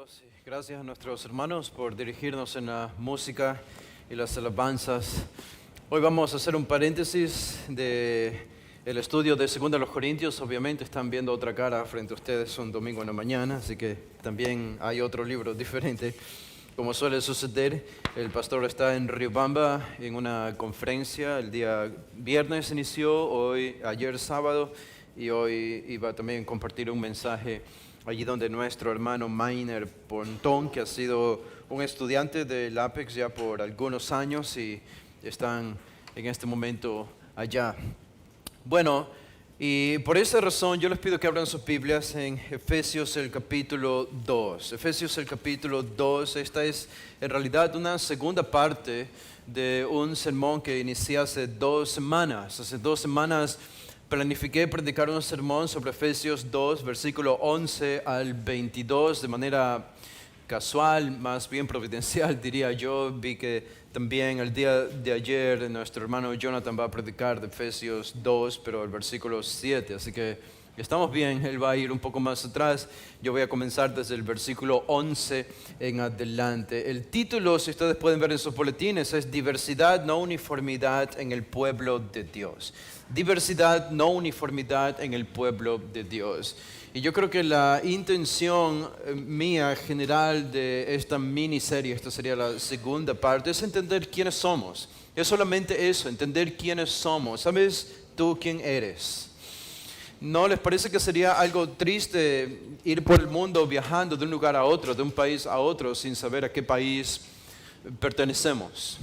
Dios y gracias a nuestros hermanos por dirigirnos en la música y las alabanzas. Hoy vamos a hacer un paréntesis de el estudio de 2 Corintios. Obviamente están viendo otra cara frente a ustedes un domingo en la mañana, así que también hay otro libro diferente. Como suele suceder, el pastor está en Riobamba en una conferencia. El día viernes inició, ayer sábado, y hoy iba también a compartir un mensaje allí donde nuestro hermano Mainer Pontón, que ha sido un estudiante del Apex ya por algunos años y están en este momento allá. Bueno, y por esa razón yo les pido que abran sus Biblias en Efesios el capítulo 2. Efesios el capítulo 2, esta es en realidad una segunda parte de un sermón que inicié hace 2 semanas. Hace 2 semanas planifiqué predicar un sermón sobre Efesios 2, versículo 11 al 22, de manera casual, más bien providencial, diría yo. Vi que también el día de ayer nuestro hermano Jonathan va a predicar de Efesios 2, pero el versículo 7, así que estamos bien. Él va a ir un poco más atrás. Yo voy a comenzar desde el versículo 11 en adelante. El título, si ustedes pueden ver en sus boletines, es Diversidad, no uniformidad en el pueblo de Dios. Diversidad, no uniformidad en el pueblo de Dios. Y yo creo que la intención mía general de esta miniserie, esta sería la segunda parte, es entender quiénes somos. Es solamente eso, entender quiénes somos. ¿Sabes tú quién eres? ¿No les parece que sería algo triste ir por el mundo viajando de un lugar a otro, de un país a otro, sin saber a qué país pertenecemos?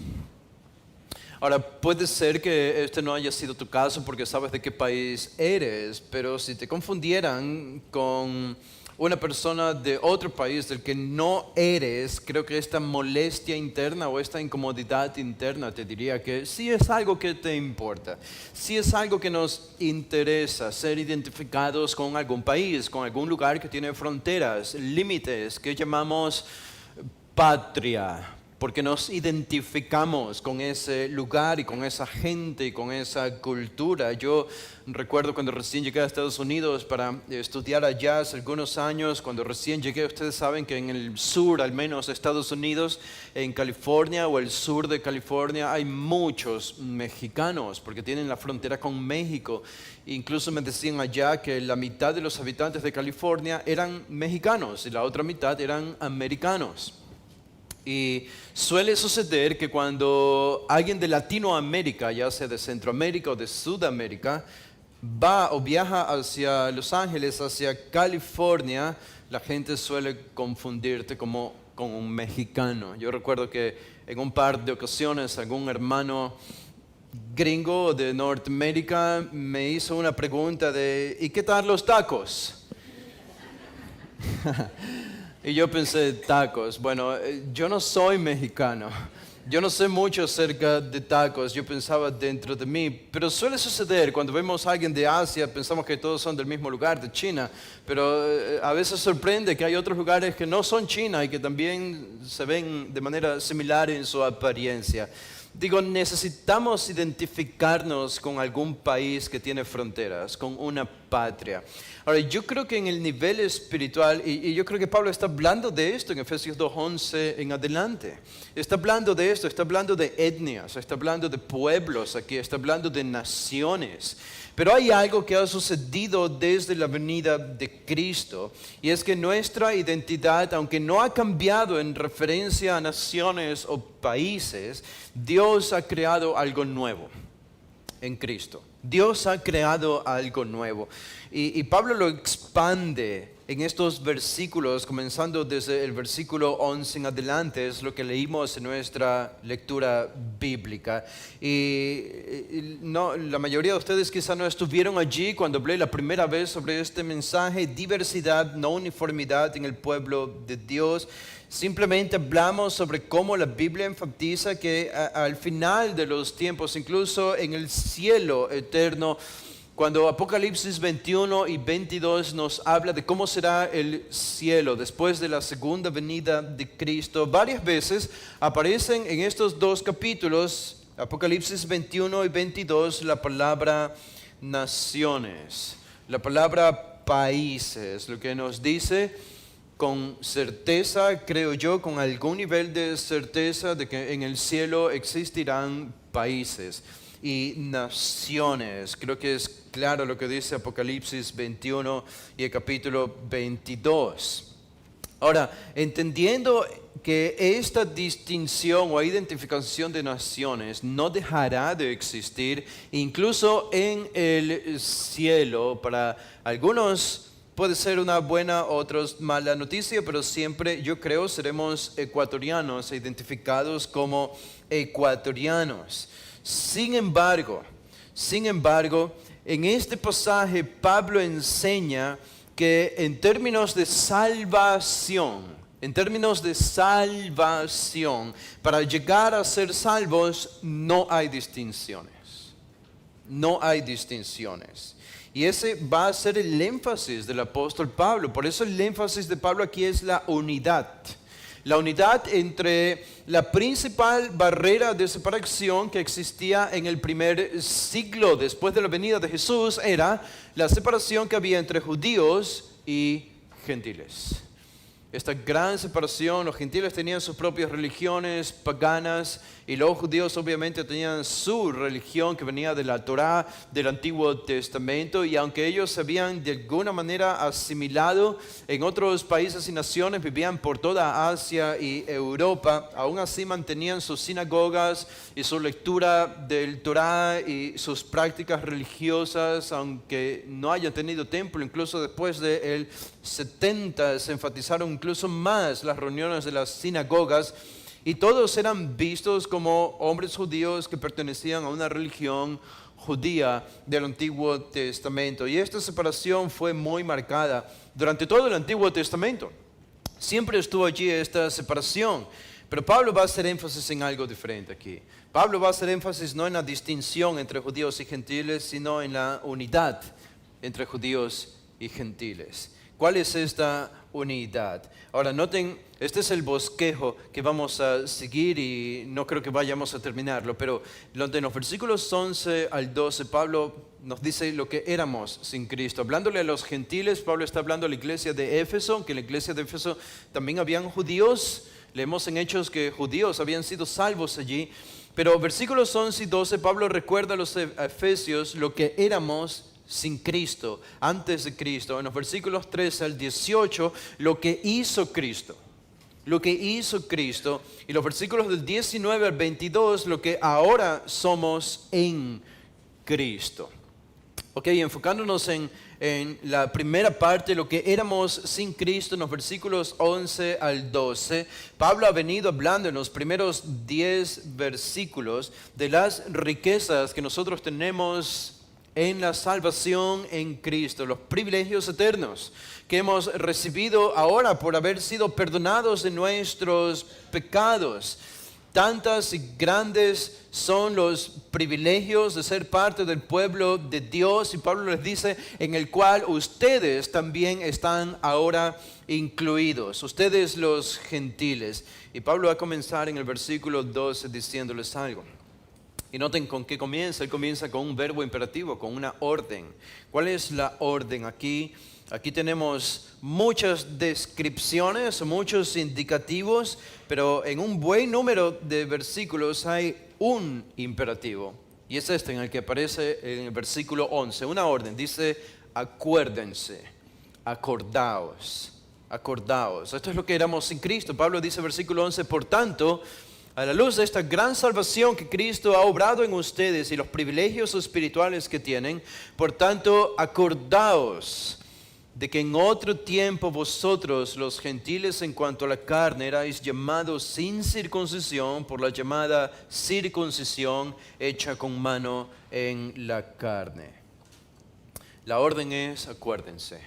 Ahora, puede ser que este no haya sido tu caso porque sabes de qué país eres, pero si te confundieran con una persona de otro país del que no eres, creo que esta molestia interna o esta incomodidad interna te diría que sí es algo que te importa, sí es algo que nos interesa, ser identificados con algún país, con algún lugar que tiene fronteras, límites que llamamos patria, porque nos identificamos con ese lugar y con esa gente y con esa cultura. Yo recuerdo cuando recién llegué a Estados Unidos para estudiar allá hace algunos años. Cuando recién llegué, ustedes saben que en el sur, al menos de Estados Unidos, en California o el sur de California, hay muchos mexicanos porque tienen la frontera con México. Incluso me decían allá que la mitad de los habitantes de California eran mexicanos y la otra mitad eran americanos. Y suele suceder que cuando alguien de Latinoamérica, ya sea de Centroamérica o de Sudamérica, va o viaja hacia Los Ángeles, hacia California, la gente suele confundirte con un mexicano. Yo recuerdo que en un par de ocasiones algún hermano gringo de Norteamérica me hizo una pregunta de ¿y qué tal los tacos? Y yo pensé, tacos. Bueno, yo no soy mexicano. Yo no sé mucho acerca de tacos. Yo pensaba dentro de mí. Pero suele suceder cuando vemos a alguien de Asia, pensamos que todos son del mismo lugar, de China. Pero a veces sorprende que hay otros lugares que no son China y que también se ven de manera similar en su apariencia. Digo, necesitamos identificarnos con algún país que tiene fronteras, con una patria. Ahora, yo creo que en el nivel espiritual, y yo creo que Pablo está hablando de esto en Efesios 2:11 en adelante. Está hablando de esto, está hablando de etnias, está hablando de pueblos aquí, está hablando de naciones. Pero hay algo que ha sucedido desde la venida de Cristo, y es que nuestra identidad, aunque no ha cambiado en referencia a naciones o países, Dios ha creado algo nuevo en Cristo. Dios ha creado algo nuevo. Y Pablo lo expande en estos versículos, comenzando desde el versículo 11 en adelante, es lo que leímos en nuestra lectura bíblica. Y no, la mayoría de ustedes quizá no estuvieron allí cuando hablé la primera vez sobre este mensaje, diversidad, no uniformidad en el pueblo de Dios. Simplemente hablamos sobre cómo la Biblia enfatiza que al final de los tiempos, incluso en el cielo eterno, cuando Apocalipsis 21 y 22 nos habla de cómo será el cielo después de la segunda venida de Cristo, varias veces aparecen en estos 2 capítulos, Apocalipsis 21 y 22, la palabra naciones, la palabra países, lo que nos dice con certeza, creo yo, con algún nivel de certeza de que en el cielo existirán países y naciones. Creo que es claro lo que dice Apocalipsis 21 y el capítulo 22. Ahora, entendiendo que esta distinción o identificación de naciones no dejará de existir incluso en el cielo, para algunos puede ser una buena, otros mala noticia, pero siempre yo creo seremos ecuatorianos, identificados como ecuatorianos. Sin embargo, en este pasaje Pablo enseña que en términos de salvación, para llegar a ser salvos no hay distinciones. No hay distinciones. Y ese va a ser el énfasis del apóstol Pablo. Por eso el énfasis de Pablo aquí es la unidad. La unidad entre la principal barrera de separación que existía en el primer siglo después de la venida de Jesús era la separación que había entre judíos y gentiles. Esta gran separación, los gentiles tenían sus propias religiones paganas y los judíos obviamente tenían su religión que venía de la Torá, del Antiguo Testamento, y aunque ellos se habían de alguna manera asimilado en otros países y naciones, vivían por toda Asia y Europa, aún así mantenían sus sinagogas y su lectura del Torá y sus prácticas religiosas, aunque no hayan tenido templo. Incluso después del 70 se enfatizaron incluso más las reuniones de las sinagogas, y todos eran vistos como hombres judíos que pertenecían a una religión judía del Antiguo Testamento. Y esta separación fue muy marcada durante todo el Antiguo Testamento. Siempre estuvo allí esta separación, pero Pablo va a hacer énfasis en algo diferente aquí. Pablo va a hacer énfasis no en la distinción entre judíos y gentiles, sino en la unidad entre judíos y gentiles. ¿Cuál es esta unidad? Ahora noten, este es el bosquejo que vamos a seguir y no creo que vayamos a terminarlo, pero en los versículos 11 al 12 Pablo nos dice lo que éramos sin Cristo. Hablándole a los gentiles, Pablo está hablando a la iglesia de Éfeso, que en la iglesia de Éfeso también habían judíos. Leemos en Hechos que judíos habían sido salvos allí, pero versículos 11 y 12 Pablo recuerda a los efesios lo que éramos sin Cristo, antes de Cristo. En los versículos 13 al 18, lo que hizo Cristo. Y los versículos del 19 al 22, lo que ahora somos en Cristo. Ok, enfocándonos en la primera parte, lo que éramos sin Cristo, en los versículos 11 al 12, Pablo ha venido hablando en los primeros 10 versículos de las riquezas que nosotros tenemos en la salvación en Cristo, los privilegios eternos que hemos recibido ahora por haber sido perdonados de nuestros pecados. Tantas y grandes son los privilegios de ser parte del pueblo de Dios, y Pablo les dice, en el cual ustedes también están ahora incluidos, ustedes los gentiles. Y Pablo va a comenzar en el versículo 12 diciéndoles algo. Y noten con qué comienza. Él comienza con un verbo imperativo, con una orden. ¿Cuál es la orden aquí? Aquí tenemos muchas descripciones, muchos indicativos, pero en un buen número de versículos hay un imperativo. Y es este en el que aparece en el versículo 11. Una orden, dice, acuérdense, acordaos, acordaos. Esto es lo que éramos sin Cristo. Pablo dice, versículo 11, por tanto, a la luz de esta gran salvación que Cristo ha obrado en ustedes y los privilegios espirituales que tienen, por tanto, acordaos de que en otro tiempo vosotros, los gentiles, en cuanto a la carne, erais llamados sin circuncisión por la llamada circuncisión hecha con mano en la carne. La orden es acuérdense,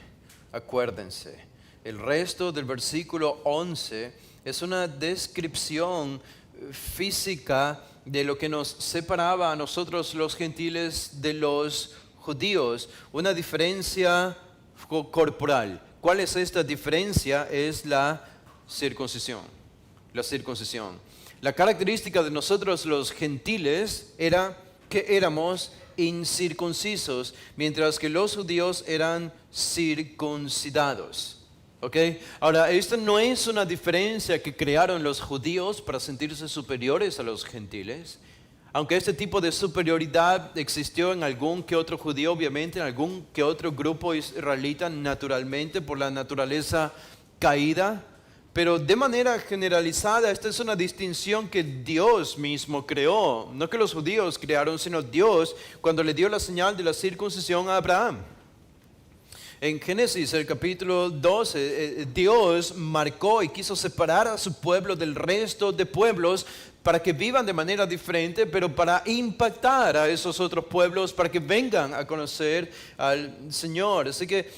acuérdense. El resto del versículo 11 es una descripción física de lo que nos separaba a nosotros los gentiles de los judíos, una diferencia corporal. ¿Cuál es esta diferencia? Es la circuncisión. La circuncisión. La característica de nosotros los gentiles era que éramos incircuncisos, mientras que los judíos eran circuncidados. ¿Ok? Ahora, esta no es una diferencia que crearon los judíos para sentirse superiores a los gentiles. Aunque este tipo de superioridad existió en algún que otro judío, obviamente, en algún que otro grupo israelita, naturalmente, por la naturaleza caída. Pero de manera generalizada, esta es una distinción que Dios mismo creó. No que los judíos crearon, sino Dios cuando le dio la señal de la circuncisión a Abraham. En Génesis, el capítulo 12, Dios marcó y quiso separar a su pueblo del resto de pueblos para que vivan de manera diferente, pero para impactar a esos otros pueblos, para que vengan a conocer al Señor. Así que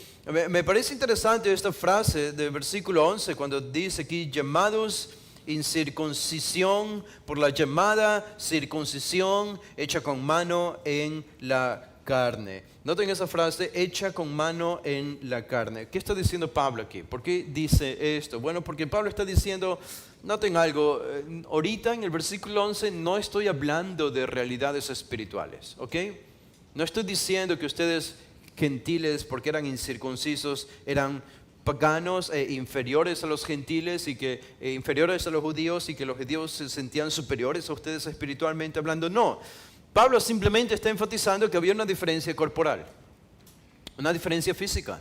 me parece interesante esta frase del versículo 11, cuando dice aquí, llamados incircuncisión por la llamada circuncisión hecha con mano en la carne. Noten esa frase, hecha con mano en la carne. ¿Qué está diciendo Pablo aquí? ¿Por qué dice esto? Bueno, porque Pablo está diciendo, noten algo, ahorita en el versículo 11 no estoy hablando de realidades espirituales, ¿ok? No estoy diciendo que ustedes gentiles, porque eran incircuncisos, eran paganos e inferiores a los gentiles y que inferiores a los judíos y que los judíos se sentían superiores a ustedes espiritualmente hablando. No. Pablo simplemente está enfatizando que había una diferencia corporal, una diferencia física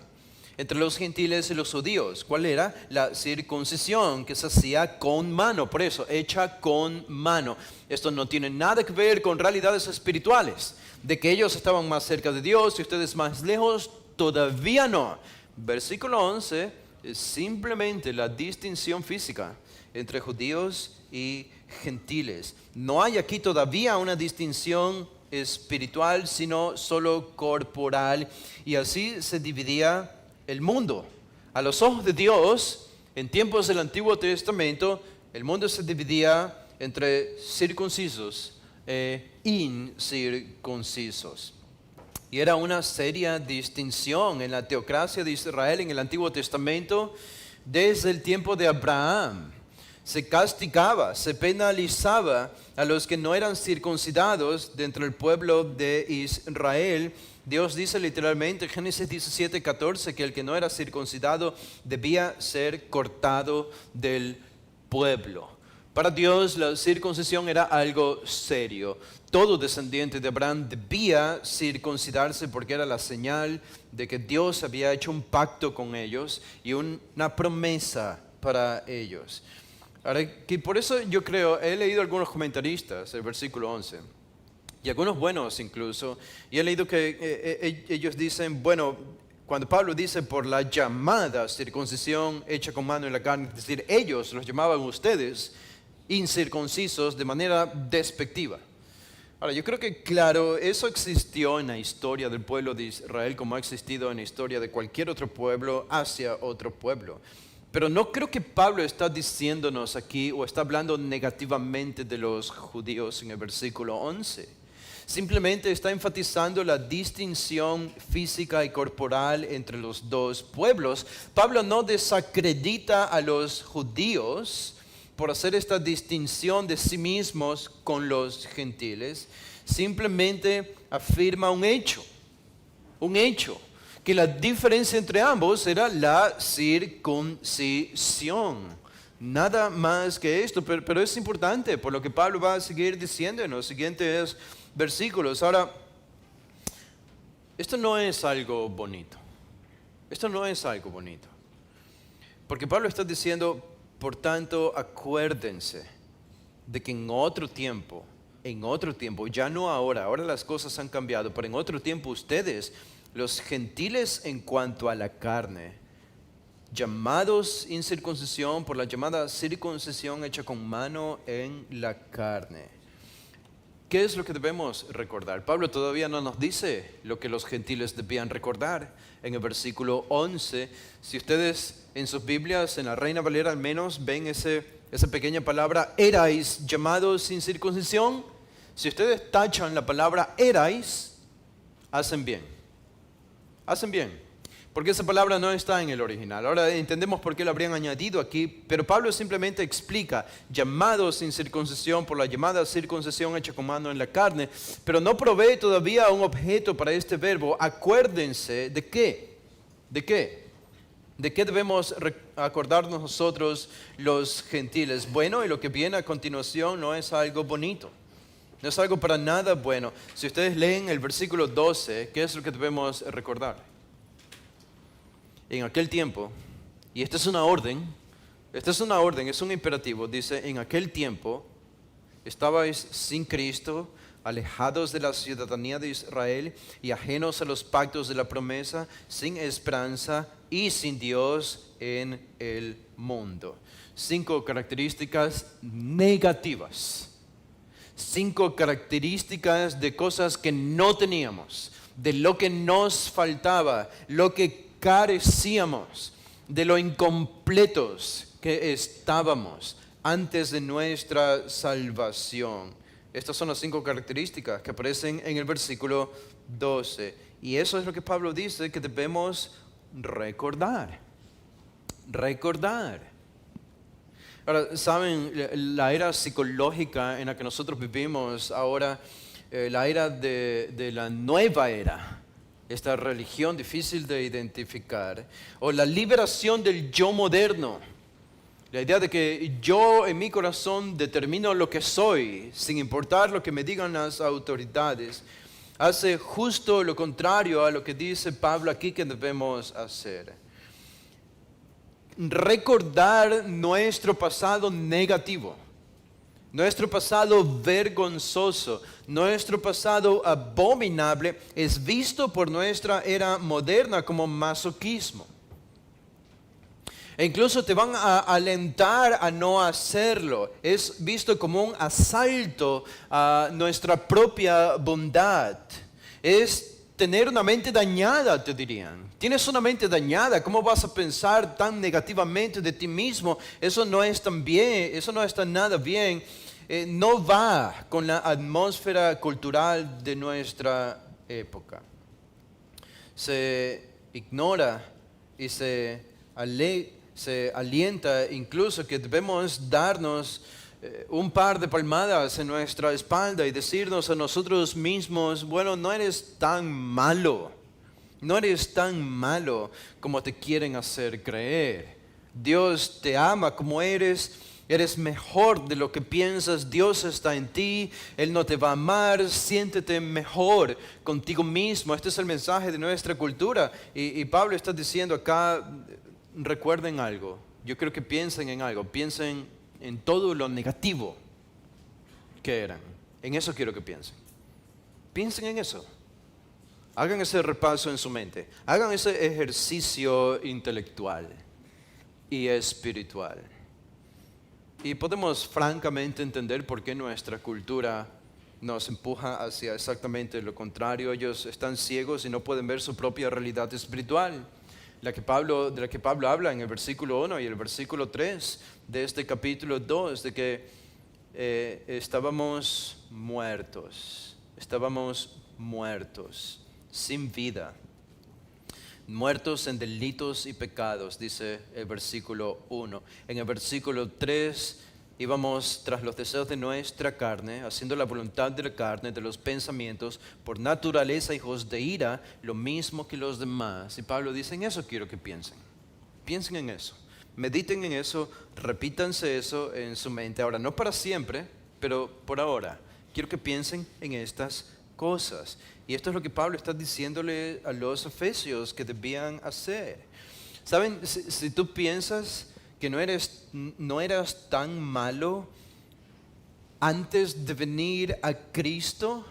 entre los gentiles y los judíos. ¿Cuál era? La circuncisión que se hacía con mano, por eso, hecha con mano. Esto no tiene nada que ver con realidades espirituales, de que ellos estaban más cerca de Dios y ustedes más lejos, todavía no. Versículo 11 es simplemente la distinción física entre judíos y gentiles. No hay aquí todavía una distinción espiritual, sino solo corporal. Y así se dividía el mundo. A los ojos de Dios, en tiempos del Antiguo Testamento, el mundo se dividía entre circuncisos e incircuncisos. Y era una seria distinción en la teocracia de Israel en el Antiguo Testamento desde el tiempo de Abraham. Se castigaba, se penalizaba a los que no eran circuncidados dentro del pueblo de Israel. Dios dice literalmente en Génesis 17:14 que el que no era circuncidado debía ser cortado del pueblo. Para Dios la circuncisión era algo serio. Todo descendiente de Abraham debía circuncidarse porque era la señal de que Dios había hecho un pacto con ellos y una promesa para ellos. Ahora, que por eso yo creo, he leído algunos comentaristas, el versículo 11, y algunos buenos incluso, y he leído que ellos dicen, bueno, cuando Pablo dice por la llamada circuncisión hecha con mano en la carne, es decir, ellos los llamaban ustedes incircuncisos de manera despectiva. Ahora, yo creo que claro, eso existió en la historia del pueblo de Israel como ha existido en la historia de cualquier otro pueblo hacia otro pueblo. Pero no creo que Pablo está diciéndonos aquí o está hablando negativamente de los judíos en el versículo 11. Simplemente está enfatizando la distinción física y corporal entre los dos pueblos. Pablo no desacredita a los judíos por hacer esta distinción de sí mismos con los gentiles. Simplemente afirma un hecho, que la diferencia entre ambos era la circuncisión. Nada más que esto, pero es importante por lo que Pablo va a seguir diciendo en los siguientes versículos. Ahora, esto no es algo bonito. Porque Pablo está diciendo, por tanto, acuérdense de que en otro tiempo, ya no ahora las cosas han cambiado, pero en otro tiempo ustedes, los gentiles en cuanto a la carne, llamados incircuncisión por la llamada circuncisión hecha con mano en la carne. ¿Qué es lo que debemos recordar? Pablo todavía no nos dice lo que los gentiles debían recordar. En el versículo 11, si ustedes en sus Biblias, en la Reina Valera al menos, ven esa pequeña palabra, erais llamados sin circuncisión. Si ustedes tachan la palabra erais, hacen bien. Porque esa palabra no está en el original. Ahora entendemos por qué lo habrían añadido aquí, pero Pablo simplemente explica, llamados sin circuncisión por la llamada circuncisión hecha con mano en la carne, pero no provee todavía un objeto para este verbo. Acuérdense, ¿de qué? ¿De qué debemos acordarnos nosotros los gentiles? Bueno, y lo que viene a continuación no es algo bonito. No es algo para nada bueno. Si ustedes leen el versículo 12, ¿qué es lo que debemos recordar? En aquel tiempo, y esta es una orden, es un imperativo, dice, en aquel tiempo estabais sin Cristo, alejados de la ciudadanía de Israel y ajenos a los pactos de la promesa, sin esperanza y sin Dios en el mundo. 5 características negativas. 5 características de cosas que no teníamos, de lo que nos faltaba, lo que carecíamos, de lo incompletos que estábamos antes de nuestra salvación. Estas son las 5 características que aparecen en el versículo 12. Y eso es lo que Pablo dice que debemos recordar. Recordar. Ahora, ¿saben? La era psicológica en la que nosotros vivimos ahora, la era de la nueva era, esta religión difícil de identificar, o la liberación del yo moderno, la idea de que yo en mi corazón determino lo que soy, sin importar lo que me digan las autoridades, hace justo lo contrario a lo que dice Pablo aquí que debemos hacer. Recordar nuestro pasado negativo, nuestro pasado vergonzoso, nuestro pasado abominable es visto por nuestra era moderna como masoquismo. E incluso te van a alentar a no hacerlo. Es visto como un asalto a nuestra propia bondad. Es tener una mente dañada, te dirían. Tienes una mente dañada, ¿cómo vas a pensar tan negativamente de ti mismo? Eso no es tan bien, eso no está nada bien. No va con la atmósfera cultural de nuestra época. Se ignora y se alienta incluso que debemos darnos un par de palmadas en nuestra espalda y decirnos a nosotros mismos, bueno, no eres tan malo, no eres tan malo como te quieren hacer creer. Dios te ama como eres. Eres mejor de lo que piensas, Dios está en ti, Él no te va a amar, siéntete mejor contigo mismo. Este es el mensaje de nuestra cultura. Y Pablo está diciendo acá, recuerden algo, yo creo que piensen en algo, piensen en todo lo negativo que eran. En eso quiero que piensen. Piensen en eso. Hagan ese repaso en su mente, hagan ese ejercicio intelectual y espiritual. Y podemos francamente entender por qué nuestra cultura nos empuja hacia exactamente lo contrario. Ellos están ciegos y no pueden ver su propia realidad espiritual, de la que Pablo habla en el versículo 1 y el versículo 3 de este capítulo 2, de que estábamos muertos, sin vida. Muertos en delitos y pecados, dice el versículo 1. En el versículo 3, íbamos tras los deseos de nuestra carne, haciendo la voluntad de la carne, de los pensamientos, por naturaleza hijos de ira, lo mismo que los demás. Y Pablo dice, en eso quiero que piensen. Piensen en eso. Mediten en eso, repítanse eso en su mente. Ahora, no para siempre, pero por ahora. Quiero que piensen en estas cosas. Y esto es lo que Pablo está diciéndole a los efesios que debían hacer. ¿Saben? Si tú piensas que no eras tan malo antes de venir a Cristo,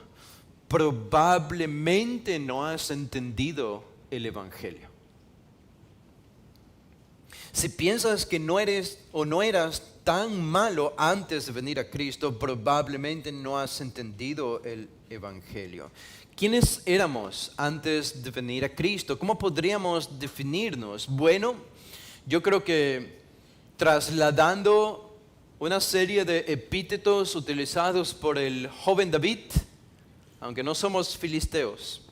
probablemente no has entendido el Evangelio. Si piensas que no eres o no eras tan malo antes de venir a Cristo, probablemente no has entendido el Evangelio. ¿Quiénes éramos antes de venir a Cristo? ¿Cómo podríamos definirnos? Bueno, yo creo que trasladando una serie de epítetos utilizados por el joven David, aunque no somos filisteos,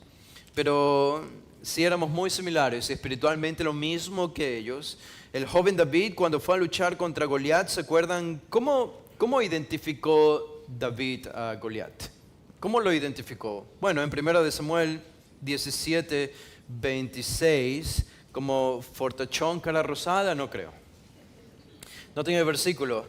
pero sí éramos muy similares, espiritualmente lo mismo que ellos. El joven David, cuando fue a luchar contra Goliat, ¿se acuerdan cómo identificó David a Goliat? ¿Cómo lo identificó? Bueno, en 1 Samuel 17, 26, como fortachón cara rosada, no creo. Noten el versículo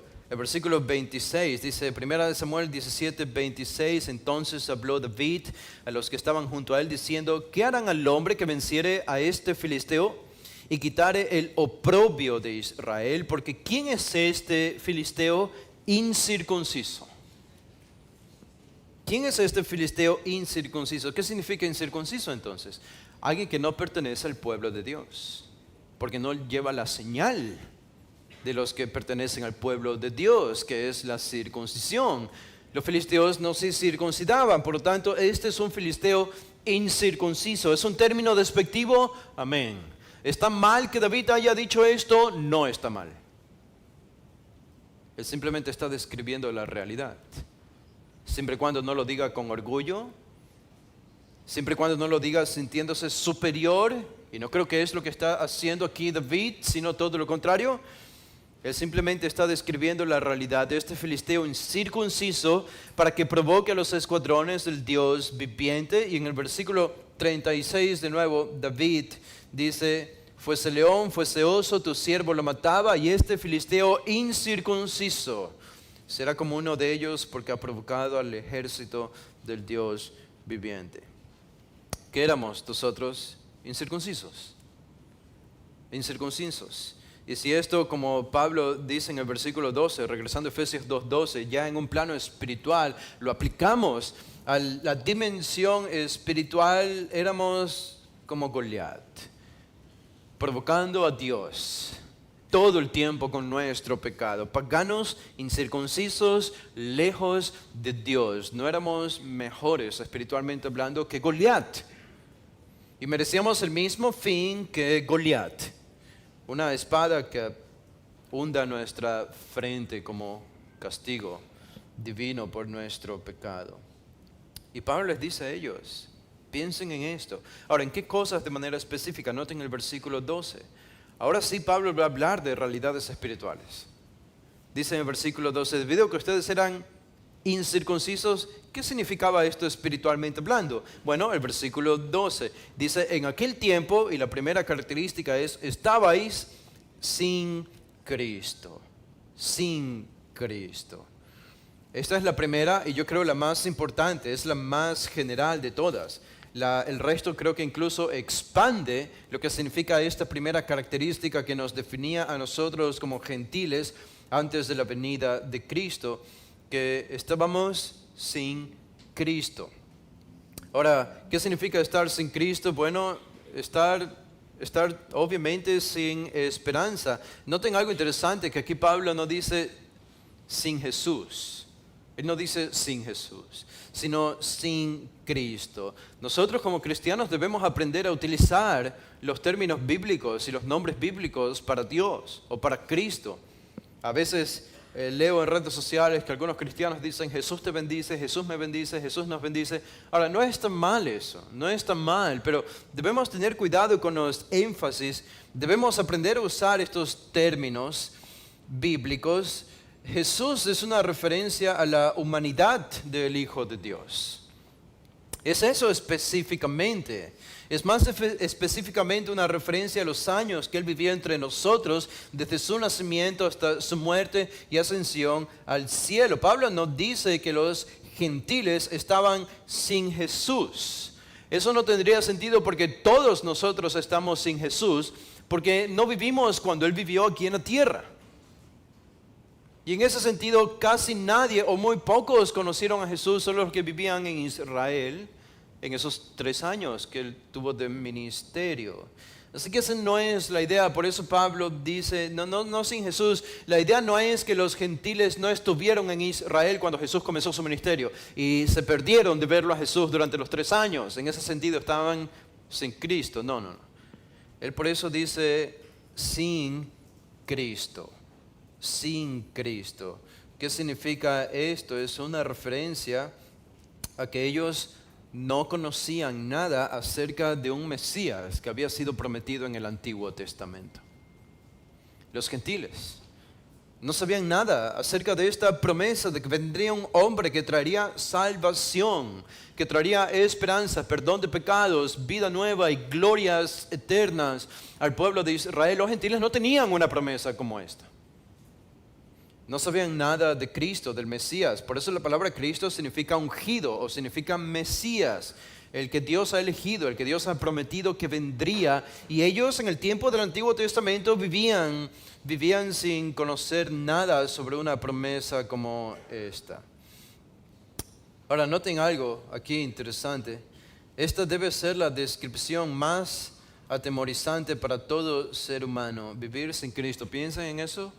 26, dice 1 Samuel 17, 26, entonces habló David a los que estaban junto a él diciendo, ¿qué harán al hombre que venciere a este filisteo y quitare el oprobio de Israel? Porque ¿quién es este filisteo incircunciso? ¿Quién es este filisteo incircunciso? ¿Qué significa incircunciso entonces? Alguien que no pertenece al pueblo de Dios, porque no lleva la señal de los que pertenecen al pueblo de Dios, que es la circuncisión. Los filisteos no se circuncidaban, por lo tanto, este es un filisteo incircunciso. ¿Es un término despectivo? Amén. ¿Está mal que David haya dicho esto? No está mal. Él simplemente está describiendo la realidad. Siempre y cuando no lo diga con orgullo, siempre y cuando no lo diga sintiéndose superior, y no creo que es lo que está haciendo aquí David, sino todo lo contrario. Él simplemente está describiendo la realidad de este filisteo incircunciso para que provoque a los escuadrones del Dios viviente. Y en el versículo 36 de nuevo, David dice, fuese león, fuese oso, tu siervo lo mataba, y este filisteo incircunciso será como uno de ellos porque ha provocado al ejército del Dios viviente. ¿Qué éramos nosotros? Incircuncisos. Y si esto, como Pablo dice en el versículo 12, regresando a Efesios 2:12, ya en un plano espiritual, lo aplicamos a la dimensión espiritual, éramos como Goliat, provocando a Dios todo el tiempo con nuestro pecado. Paganos, incircuncisos, lejos de Dios. No éramos mejores espiritualmente hablando que Goliat. Y merecíamos el mismo fin que Goliat. Una espada que hunda nuestra frente como castigo divino por nuestro pecado. Y Pablo les dice a ellos, piensen en esto. Ahora, ¿en qué cosas de manera específica? Noten el versículo 12. Ahora sí Pablo va a hablar de realidades espirituales. Dice en el versículo 12, debido a que ustedes eran incircuncisos, ¿qué significaba esto espiritualmente hablando? Bueno, el versículo 12 dice, en aquel tiempo, y la primera característica es, estabais sin Cristo. Sin Cristo. Esta es la primera y yo creo la más importante, es la más general de todas. El resto creo que incluso expande lo que significa esta primera característica que nos definía a nosotros como gentiles antes de la venida de Cristo, que estábamos sin Cristo. Ahora, ¿qué significa estar sin Cristo? Bueno, estar obviamente sin esperanza. Noten algo interesante, que aquí Pablo no dice sin Jesús. Él no dice sin Jesús, sino sin Cristo. Nosotros como cristianos debemos aprender a utilizar los términos bíblicos y los nombres bíblicos para Dios o para Cristo. A veces leo en redes sociales que algunos cristianos dicen Jesús te bendice, Jesús me bendice, Jesús nos bendice. Ahora, no es tan mal eso, no es tan mal, pero debemos tener cuidado con los énfasis. Debemos aprender a usar estos términos bíblicos. Jesús es una referencia a la humanidad del Hijo de Dios. Es eso específicamente. Es más específicamente una referencia a los años que Él vivió entre nosotros, desde su nacimiento hasta su muerte y ascensión al cielo. Pablo nos dice que los gentiles estaban sin Jesús. Eso no tendría sentido porque todos nosotros estamos sin Jesús, porque no vivimos cuando Él vivió aquí en la tierra. Y en ese sentido casi nadie o muy pocos conocieron a Jesús, solo los que vivían en Israel en esos 3 años que Él tuvo de ministerio. Así que esa no es la idea, por eso Pablo dice, no sin Jesús. La idea no es que los gentiles no estuvieron en Israel cuando Jesús comenzó su ministerio y se perdieron de verlo a Jesús durante los 3 años. En ese sentido estaban sin Cristo, no. Él por eso dice sin Cristo. Sin Cristo. ¿Qué significa esto? Es una referencia a que ellos no conocían nada acerca de un Mesías que había sido prometido en el Antiguo Testamento. Los gentiles No sabían nada acerca de esta promesa de que vendría un hombre que traería salvación, que traería esperanza, perdón de pecados, vida nueva y glorias eternas al pueblo de Israel. Los gentiles no tenían una promesa como esta. No sabían nada de Cristo, del Mesías. Por eso la palabra Cristo significa ungido o significa Mesías, el que Dios ha elegido, el que Dios ha prometido que vendría. Y ellos en el tiempo del Antiguo Testamento vivían sin conocer nada sobre una promesa como esta. Ahora noten algo aquí interesante. Esta debe ser la descripción más atemorizante para todo ser humano, vivir sin Cristo. ¿Piensan en eso?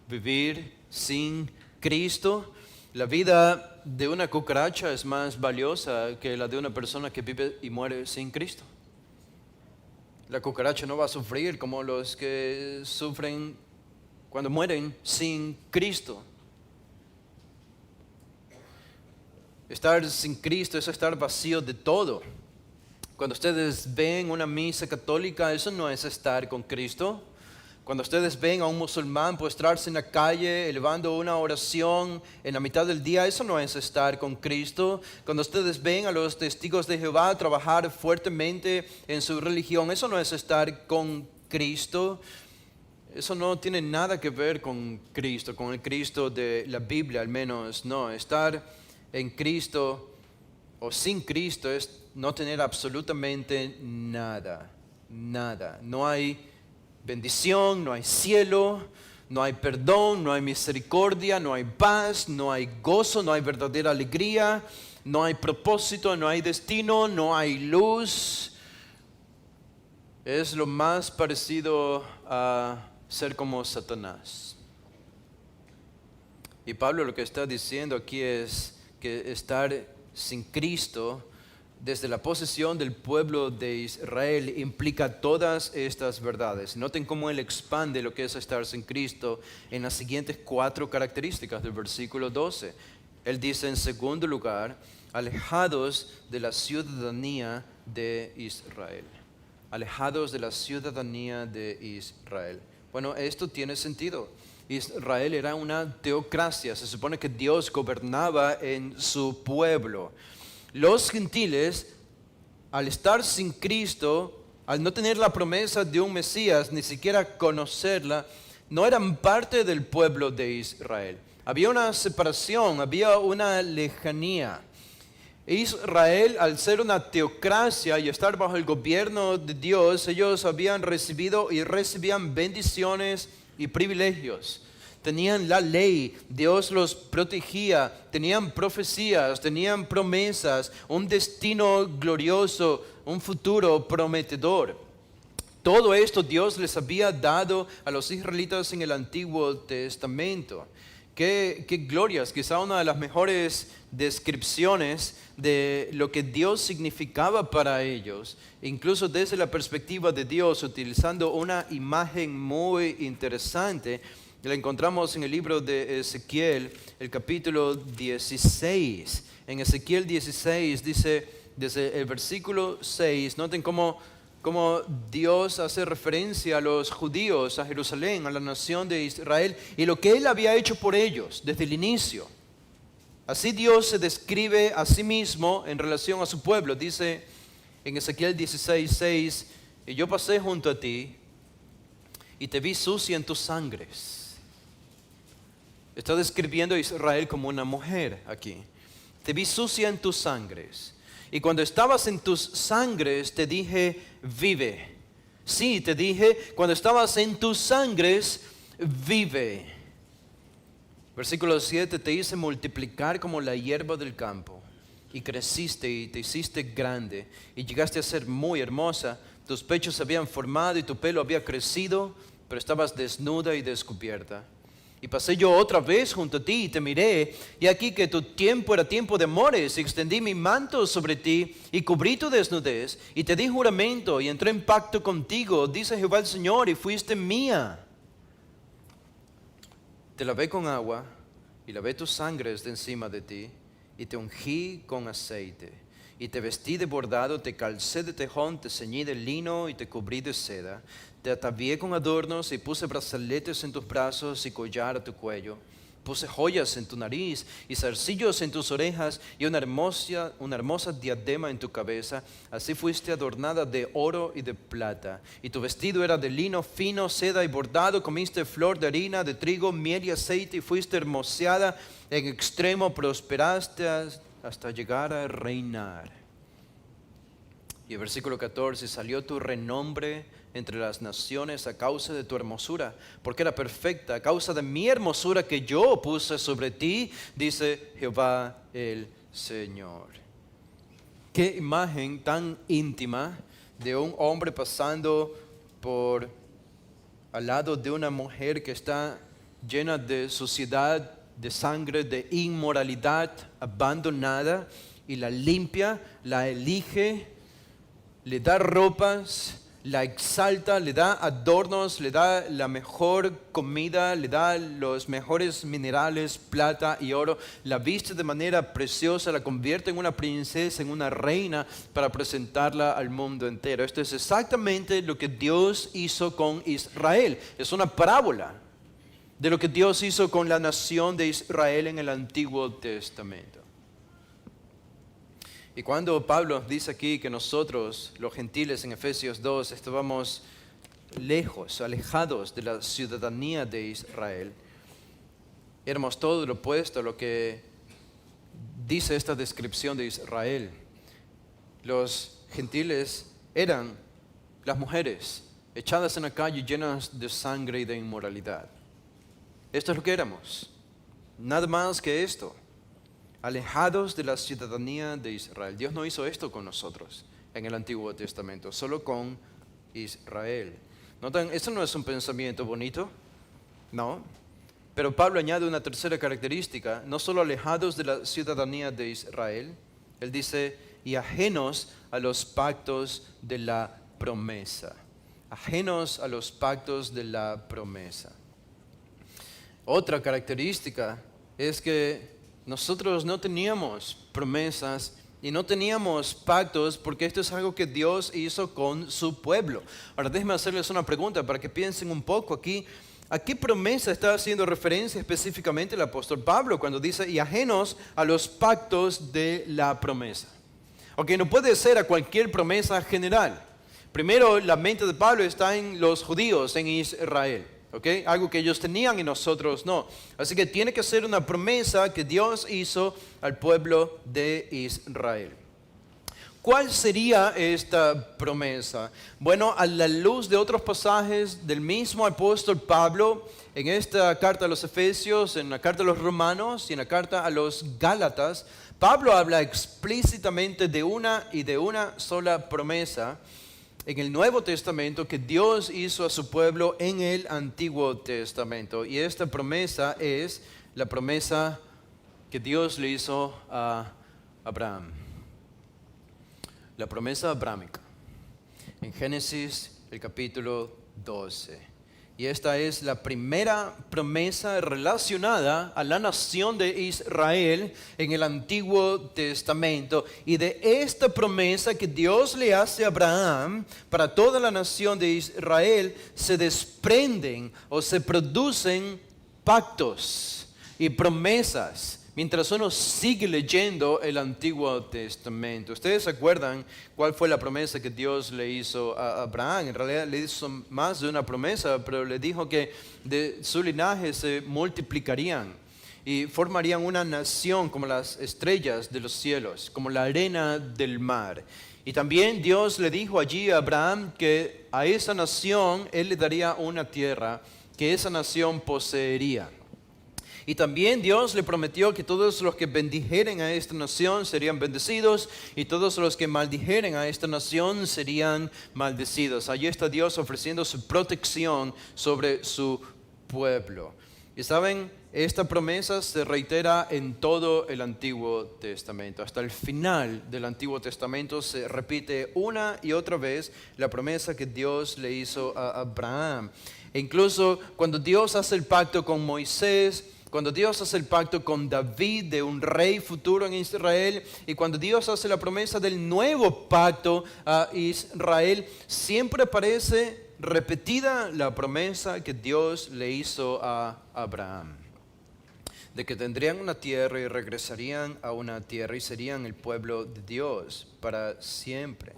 Vivir sin Cristo. La vida de una cucaracha es más valiosa que la de una persona que vive y muere sin Cristo. La cucaracha no va a sufrir como los que sufren cuando mueren sin Cristo. Estar sin Cristo es estar vacío de todo. Cuando ustedes ven una misa católica, eso no es estar con Cristo. Cuando ustedes ven a un musulmán postrarse en la calle, elevando una oración en la mitad del día, eso no es estar con Cristo. Cuando ustedes ven a los testigos de Jehová trabajar fuertemente en su religión, eso no es estar con Cristo. Eso no tiene nada que ver con Cristo, con el Cristo de la Biblia al menos. No, estar en Cristo o sin Cristo es no tener absolutamente nada, nada. No hay bendición, no hay cielo, no hay perdón, no hay misericordia, no hay paz, no hay gozo, no hay verdadera alegría, no hay propósito, no hay destino, no hay luz. Es lo más parecido a ser como Satanás. Y Pablo lo que está diciendo aquí es que estar sin Cristo desde la posesión del pueblo de Israel implica todas estas verdades. Noten cómo él expande lo que es estar sin Cristo en las siguientes 4 características del versículo 12. Él dice en segundo lugar, alejados de la ciudadanía de Israel. Alejados de la ciudadanía de Israel. Bueno, esto tiene sentido. Israel era una teocracia, se supone que Dios gobernaba en su pueblo. Los gentiles, al estar sin Cristo, al no tener la promesa de un Mesías, ni siquiera conocerla, no eran parte del pueblo de Israel. Había una separación, había una lejanía. Israel, al ser una teocracia y estar bajo el gobierno de Dios, ellos habían recibido y recibían bendiciones y privilegios. Tenían la ley, Dios los protegía, tenían profecías, tenían promesas, un destino glorioso, un futuro prometedor. Todo esto Dios les había dado a los israelitas en el Antiguo Testamento. Qué glorias, quizá una de las mejores descripciones de lo que Dios significaba para ellos, incluso desde la perspectiva de Dios, utilizando una imagen muy interesante. La encontramos en el libro de Ezequiel, el capítulo 16. En Ezequiel 16 dice, desde el versículo 6, noten cómo Dios hace referencia a los judíos, a Jerusalén, a la nación de Israel, y lo que Él había hecho por ellos desde el inicio. Así Dios se describe a sí mismo en relación a su pueblo. Dice en Ezequiel 16:6, y yo pasé junto a ti y te vi sucia en tus sangres. Está describiendo a Israel como una mujer aquí. Te vi sucia en tus sangres. Y cuando estabas en tus sangres te dije, vive. Sí, te dije, cuando estabas en tus sangres, vive. Versículo 7, te hice multiplicar como la hierba del campo. Y creciste y te hiciste grande. Y llegaste a ser muy hermosa. Tus pechos se habían formado y tu pelo había crecido, pero estabas desnuda y descubierta. Y pasé yo otra vez junto a ti y te miré, y aquí que tu tiempo era tiempo de amores, y extendí mi manto sobre ti y cubrí tu desnudez, y te di juramento y entré en pacto contigo, dice Jehová el Señor, y fuiste mía. Te lavé con agua y lavé tus sangres de encima de ti, y te ungí con aceite. Y te vestí de bordado, te calcé de tejón, te ceñí de lino y te cubrí de seda. Te atavié con adornos y puse brazaletes en tus brazos y collar a tu cuello. Puse joyas en tu nariz y zarcillos en tus orejas y una hermosa diadema en tu cabeza. Así fuiste adornada de oro y de plata. Y tu vestido era de lino fino, seda y bordado. Comiste flor de harina, de trigo, miel y aceite y fuiste hermoseada en extremo. Prosperaste hasta llegar a reinar. Y el versículo 14, salió tu renombre entre las naciones a causa de tu hermosura, porque era perfecta, a causa de mi hermosura que yo puse sobre ti, dice Jehová el Señor. Qué imagen tan íntima de un hombre pasando por al lado de una mujer que está llena de suciedad, de sangre, de inmoralidad, abandonada, y la limpia, la elige, le da ropas, la exalta, le da adornos, le da la mejor comida, le da los mejores minerales, plata y oro, la viste de manera preciosa, la convierte en una princesa, en una reina para presentarla al mundo entero. Esto es exactamente lo que Dios hizo con Israel. Es una parábola de lo que Dios hizo con la nación de Israel en el Antiguo Testamento. Y cuando Pablo dice aquí que nosotros, los gentiles en Efesios 2, estábamos lejos, alejados de la ciudadanía de Israel, éramos todo lo opuesto a lo que dice esta descripción de Israel. Los gentiles eran las mujeres echadas en la calle llenas de sangre y de inmoralidad. Esto es lo que éramos, nada más que esto. Alejados de la ciudadanía de Israel. Dios no hizo esto con nosotros en el Antiguo Testamento, solo con Israel. ¿Notan? Eso no es un pensamiento bonito, no. Pero Pablo añade una tercera característica, no solo alejados de la ciudadanía de Israel, él dice, y ajenos a los pactos de la promesa. Ajenos a los pactos de la promesa. Otra característica es que nosotros no teníamos promesas y no teníamos pactos porque esto es algo que Dios hizo con su pueblo. Ahora déjenme hacerles una pregunta para que piensen un poco aquí. ¿A qué promesa está haciendo referencia específicamente el apóstol Pablo cuando dice y ajenos a los pactos de la promesa? Ok, no puede ser a cualquier promesa general. Primero, la mente de Pablo está en los judíos, en Israel. Okay? Algo que ellos tenían y nosotros no. Así que tiene que ser una promesa que Dios hizo al pueblo de Israel. ¿Cuál sería esta promesa? Bueno, a la luz de otros pasajes del mismo apóstol Pablo, en esta carta a los Efesios, en la carta a los Romanos y en la carta a los Gálatas, Pablo habla explícitamente de una sola promesa en el Nuevo Testamento que Dios hizo a su pueblo en el Antiguo Testamento. Y esta promesa es la promesa que Dios le hizo a Abraham. La promesa abrámica. En Génesis, el capítulo 12. Y esta es la primera promesa relacionada a la nación de Israel en el Antiguo Testamento. Y de esta promesa que Dios le hace a Abraham para toda la nación de Israel se desprenden o se producen pactos y promesas mientras uno sigue leyendo el Antiguo Testamento. ¿Ustedes se acuerdan cuál fue la promesa que Dios le hizo a Abraham? En realidad le hizo más de una promesa, pero le dijo que de su linaje se multiplicarían y formarían una nación como las estrellas de los cielos, como la arena del mar. Y también Dios le dijo allí a Abraham que a esa nación Él le daría una tierra que esa nación poseería. Y también Dios le prometió que todos los que bendijeren a esta nación serían bendecidos y todos los que maldijeren a esta nación serían maldecidos. Allí está Dios ofreciendo su protección sobre su pueblo. Y saben, esta promesa se reitera en todo el Antiguo Testamento. Hasta el final del Antiguo Testamento se repite una y otra vez la promesa que Dios le hizo a Abraham. E incluso cuando Dios hace el pacto con Moisés, Cuando Dios hace el pacto con David de un rey futuro en Israel, y cuando Dios hace la promesa del nuevo pacto a Israel, siempre aparece repetida la promesa que Dios le hizo a Abraham, de que tendrían una tierra y regresarían a una tierra y serían el pueblo de Dios para siempre.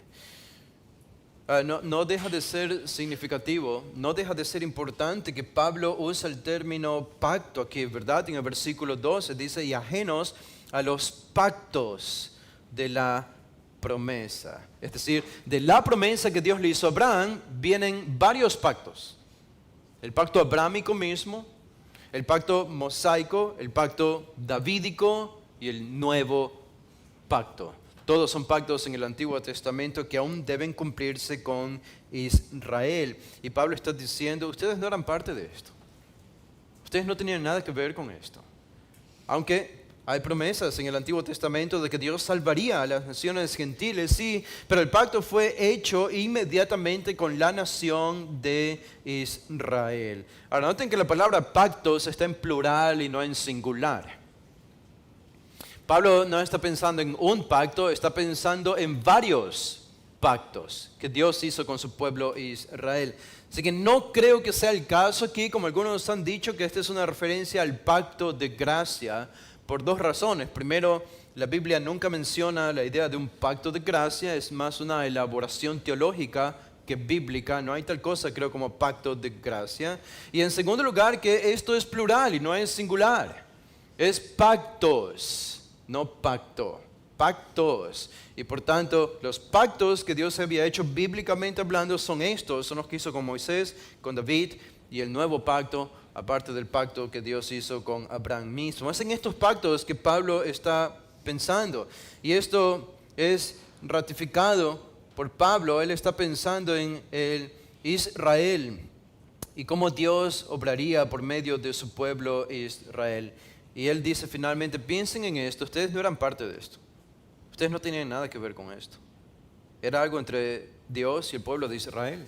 No deja de ser significativo, no deja de ser importante que Pablo usa el término pacto aquí, ¿verdad? En el versículo 12 dice, y ajenos a los pactos de la promesa. Es decir, de la promesa que Dios le hizo a Abraham, vienen varios pactos. El pacto abrámico mismo, el pacto mosaico, el pacto davídico y el nuevo pacto. Todos son pactos en el Antiguo Testamento que aún deben cumplirse con Israel. Y Pablo está diciendo, ustedes no eran parte de esto. Ustedes no tenían nada que ver con esto. Aunque hay promesas en el Antiguo Testamento de que Dios salvaría a las naciones gentiles, sí, pero el pacto fue hecho inmediatamente con la nación de Israel. Ahora, noten que la palabra pactos está en plural y no en singular. Pablo no está pensando en un pacto, está pensando en varios pactos que Dios hizo con su pueblo Israel. Así que no creo que sea el caso aquí, como algunos han dicho, que esta es una referencia al pacto de gracia por dos razones. Primero, la Biblia nunca menciona la idea de un pacto de gracia, es más una elaboración teológica que bíblica, no hay tal cosa creo como pacto de gracia. Y en segundo lugar, que esto es plural y no es singular, es pactos. No pacto, pactos. Y por tanto, los pactos que Dios había hecho bíblicamente hablando son estos, son los que hizo con Moisés, con David, y el nuevo pacto, aparte del pacto que Dios hizo con Abraham mismo. Es en estos pactos que Pablo está pensando. Y esto es ratificado por Pablo. Él está pensando en el Israel y cómo Dios obraría por medio de su pueblo Israel. Y él dice finalmente, piensen en esto, ustedes no eran parte de esto. Ustedes no tenían nada que ver con esto. Era algo entre Dios y el pueblo de Israel.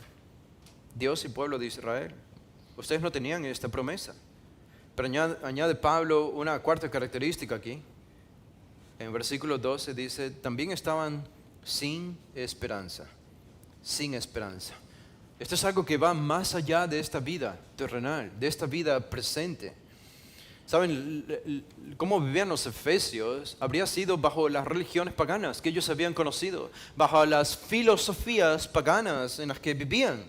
Dios y el pueblo de Israel. Ustedes no tenían esta promesa. Pero añade Pablo una cuarta característica aquí. En versículo 12 dice, también estaban sin esperanza. Sin esperanza. Esto es algo que va más allá de esta vida terrenal, de esta vida presente. ¿Saben cómo vivían los efesios? Habría sido bajo las religiones paganas que ellos habían conocido, bajo las filosofías paganas en las que vivían.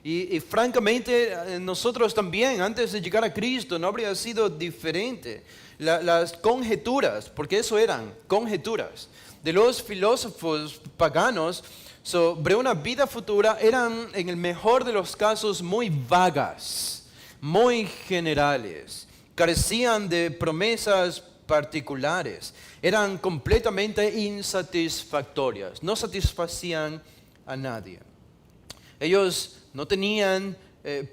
Y francamente, nosotros también, antes de llegar a Cristo, no habría sido diferente. Las conjeturas, porque eso eran conjeturas, de los filósofos paganos sobre una vida futura eran, en el mejor de los casos, muy vagas, muy generales. Carecían de promesas particulares, eran completamente insatisfactorias, no satisfacían a nadie. Ellos no tenían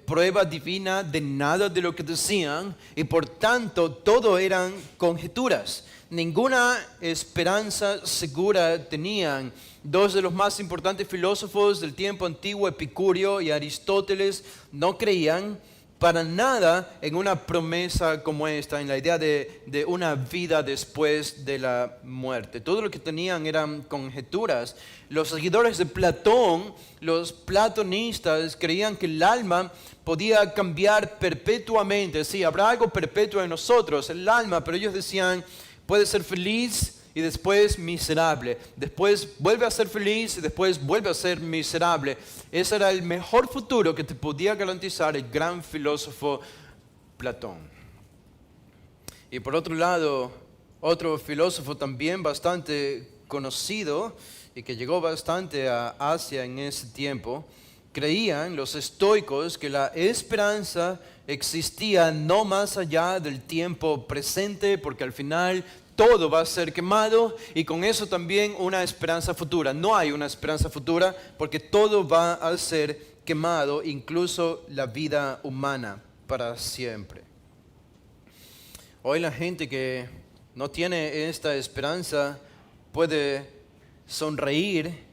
prueba divina de nada de lo que decían y por tanto todo eran conjeturas. Ninguna esperanza segura tenían. Dos de los más importantes filósofos del tiempo antiguo, Epicurio y Aristóteles, no creían para nada en una promesa como esta, en la idea de una vida después de la muerte. Todo lo que tenían eran conjeturas. Los seguidores de Platón, los platonistas, creían que el alma podía cambiar perpetuamente. Sí, habrá algo perpetuo en nosotros, el alma, pero ellos decían, puede ser feliz y después miserable. Después vuelve a ser feliz y después vuelve a ser miserable. Ese era el mejor futuro que te podía garantizar el gran filósofo Platón. Y por otro lado, otro filósofo también bastante conocido y que llegó bastante a Asia en ese tiempo, creían los estoicos que la esperanza existía no más allá del tiempo presente, porque al final todo va a ser quemado y con eso también una esperanza futura. No hay una esperanza futura porque todo va a ser quemado, incluso la vida humana para siempre. Hoy la gente que no tiene esta esperanza puede sonreír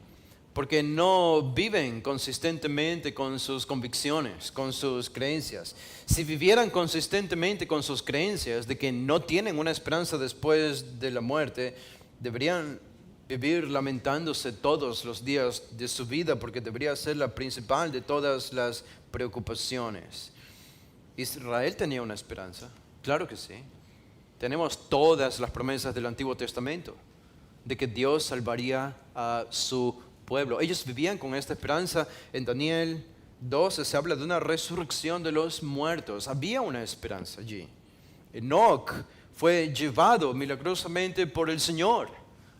porque no viven consistentemente con sus convicciones, con sus creencias. Si vivieran consistentemente con sus creencias de que no tienen una esperanza después de la muerte, deberían vivir lamentándose todos los días de su vida, porque debería ser la principal de todas las preocupaciones. Israel tenía una esperanza, claro que sí. Tenemos todas las promesas del Antiguo Testamento de que Dios salvaría a su pueblo. Ellos vivían con esta esperanza. En Daniel 12 se habla de una resurrección de los muertos. Había una esperanza allí. Enoc fue llevado milagrosamente por el Señor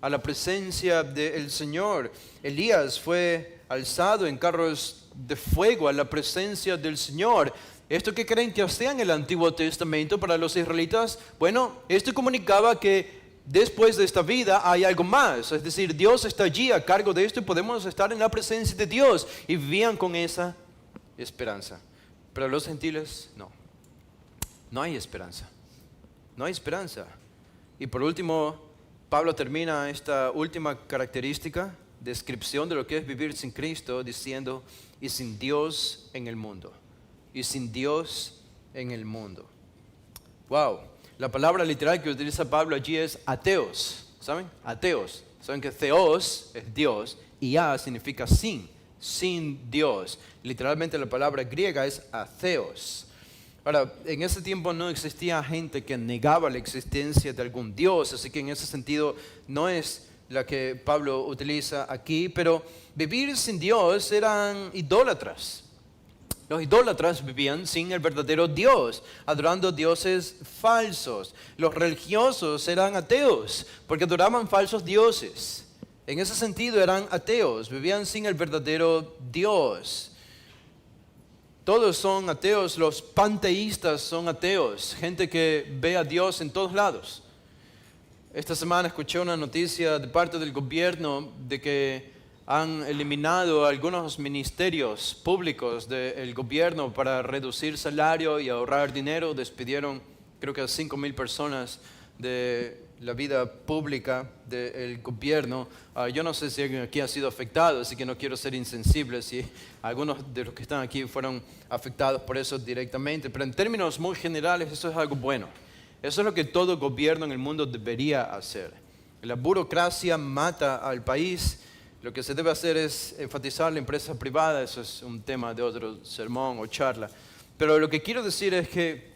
a la presencia del Señor. Elías fue alzado en carros de fuego a la presencia del Señor. ¿Esto qué creen que hacía en el Antiguo Testamento para los israelitas? Bueno, esto comunicaba que después de esta vida hay algo más. Es decir, Dios está allí a cargo de esto y podemos estar en la presencia de Dios. Y vivían con esa esperanza. Pero los gentiles, no. No hay esperanza. No hay esperanza. Y por último, Pablo termina esta última característica, descripción de lo que es vivir sin Cristo, diciendo, y sin Dios en el mundo. Y sin Dios en el mundo. Wow. La palabra literal que utiliza Pablo allí es ateos. ¿Saben? Ateos. Saben que theos es Dios y a significa sin Dios. Literalmente la palabra griega es atheos. Ahora, en ese tiempo no existía gente que negaba la existencia de algún Dios, así que en ese sentido no es la que Pablo utiliza aquí, pero vivir sin Dios eran idólatras. Los idólatras vivían sin el verdadero Dios, adorando dioses falsos. Los religiosos eran ateos, porque adoraban falsos dioses. En ese sentido eran ateos, vivían sin el verdadero Dios. Todos son ateos, los panteístas son ateos, gente que ve a Dios en todos lados. Esta semana escuché una noticia de parte del gobierno de que han eliminado algunos ministerios públicos del gobierno para reducir salario y ahorrar dinero. Despidieron creo que a 5,000 personas de la vida pública del gobierno. Yo no sé si alguien aquí ha sido afectado, así que no quiero ser insensible si algunos de los que están aquí fueron afectados por eso directamente, pero en términos muy generales eso es algo bueno. Eso es lo que todo gobierno en el mundo debería hacer. La burocracia mata al país. Lo que se debe hacer es enfatizar la empresa privada. Eso es un tema de otro sermón o charla. Pero lo que quiero decir es que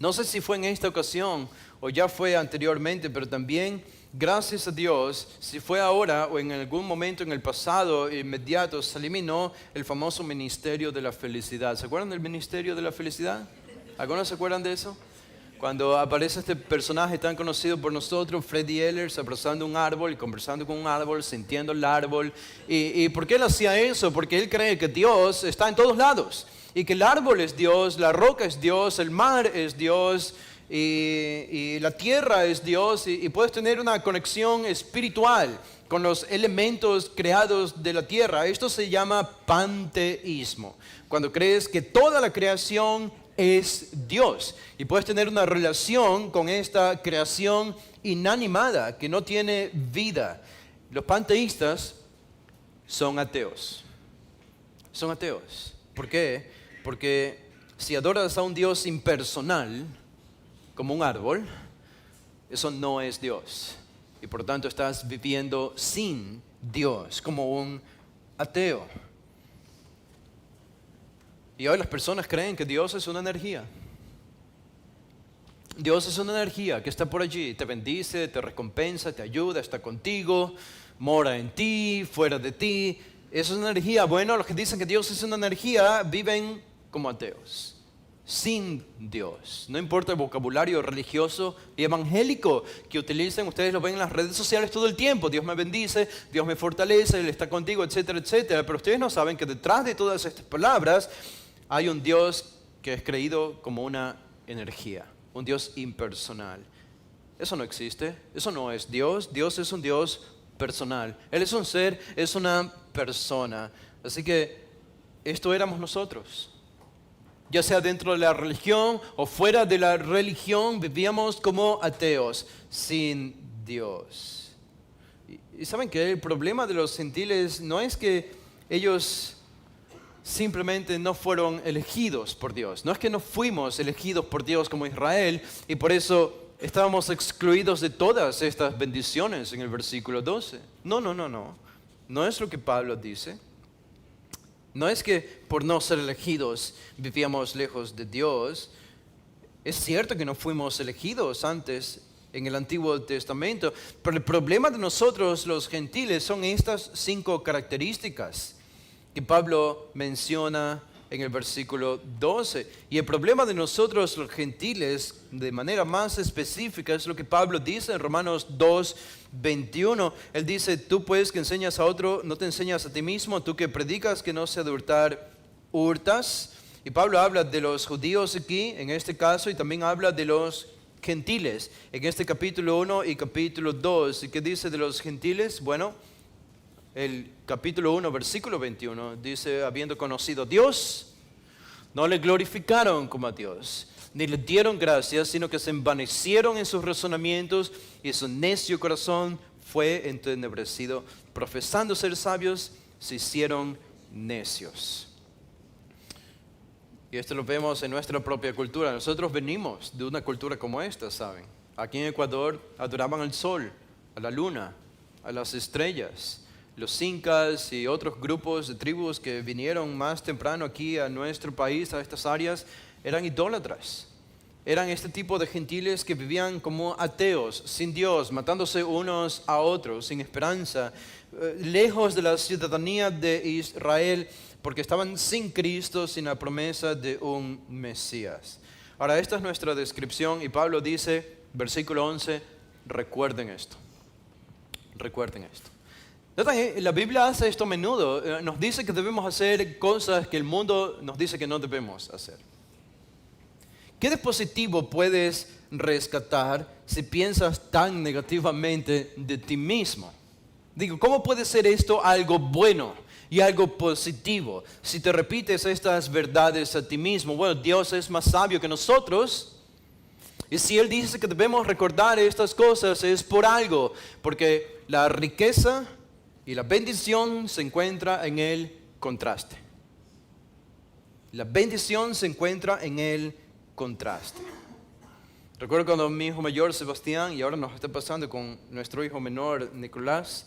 no sé si fue en esta ocasión o ya fue anteriormente, pero también, gracias a Dios, si fue ahora o en algún momento en el pasado inmediato, se eliminó el famoso Ministerio de la Felicidad. ¿Se acuerdan del Ministerio de la Felicidad? ¿Algunos se acuerdan de eso? Cuando aparece este personaje tan conocido por nosotros, Freddie Ehlers, abrazando un árbol y conversando con un árbol, sintiendo el árbol. ¿Y por qué él hacía eso? Porque él cree que Dios está en todos lados. Y que el árbol es Dios, la roca es Dios, el mar es Dios, y la tierra es Dios. Y puedes tener una conexión espiritual con los elementos creados de la tierra. Esto se llama panteísmo. Cuando crees que toda la creación es Dios y puedes tener una relación con esta creación inanimada que no tiene vida. Los panteístas son ateos. Son ateos. ¿Por qué? Porque si adoras a un Dios impersonal como un árbol, eso no es Dios. Y por lo tanto estás viviendo sin Dios como un ateo. Y hoy las personas creen que Dios es una energía. Dios es una energía que está por allí, te bendice, te recompensa, te ayuda, está contigo, mora en ti, fuera de ti. Eso es una energía. Bueno, los que dicen que Dios es una energía viven como ateos, sin Dios. No importa el vocabulario religioso y evangélico que utilicen, ustedes lo ven en las redes sociales todo el tiempo. Dios me bendice, Dios me fortalece, Él está contigo, etcétera, etcétera. Pero ustedes no saben que detrás de todas estas palabras hay un Dios que es creído como una energía, un Dios impersonal. Eso no existe, eso no es Dios. Dios es un Dios personal. Él es un ser, es una persona. Así que esto éramos nosotros. Ya sea dentro de la religión o fuera de la religión, vivíamos como ateos, sin Dios. Y saben que el problema de los gentiles no es que ellos simplemente no fueron elegidos por Dios. No es que no fuimos elegidos por Dios como Israel y por eso estábamos excluidos de todas estas bendiciones en el versículo 12. No. No es lo que Pablo dice. No es que por no ser elegidos vivíamos lejos de Dios. Es cierto que no fuimos elegidos antes en el Antiguo Testamento, pero el problema de nosotros los gentiles son estas 5 características que Pablo menciona en el versículo 12. Y el problema de nosotros los gentiles, de manera más específica, es lo que Pablo dice en Romanos 2:21. Él dice, tú pues que enseñas a otro, no te enseñas a ti mismo, tú que predicas que no se ha de hurtar, hurtas. Y Pablo habla de los judíos aquí, en este caso, y también habla de los gentiles, en este capítulo 1 y capítulo 2. ¿Y qué dice de los gentiles? Bueno, el capítulo 1, versículo 21, dice, habiendo conocido a Dios, no le glorificaron como a Dios, ni le dieron gracias, sino que se envanecieron en sus razonamientos y su necio corazón fue entenebrecido. Profesando ser sabios, se hicieron necios. Y esto lo vemos en nuestra propia cultura. Nosotros venimos de una cultura como esta, ¿saben? Aquí en Ecuador adoraban al sol, a la luna, a las estrellas. Los incas y otros grupos de tribus que vinieron más temprano aquí a nuestro país, a estas áreas, eran idólatras. Eran este tipo de gentiles que vivían como ateos, sin Dios, matándose unos a otros, sin esperanza, lejos de la ciudadanía de Israel, porque estaban sin Cristo, sin la promesa de un Mesías. Ahora, esta es nuestra descripción y Pablo dice, versículo 11, recuerden esto. Recuerden esto. La Biblia hace esto a menudo. Nos dice que debemos hacer cosas que el mundo nos dice que no debemos hacer. ¿Qué de positivo puedes rescatar si piensas tan negativamente de ti mismo? Digo, ¿cómo puede ser esto algo bueno y algo positivo si te repites estas verdades a ti mismo? Bueno, Dios es más sabio que nosotros. Y si Él dice que debemos recordar estas cosas es por algo, porque la riqueza y la bendición se encuentra en el contraste. La bendición se encuentra en el contraste. Recuerdo cuando mi hijo mayor Sebastián, y ahora nos está pasando con nuestro hijo menor Nicolás,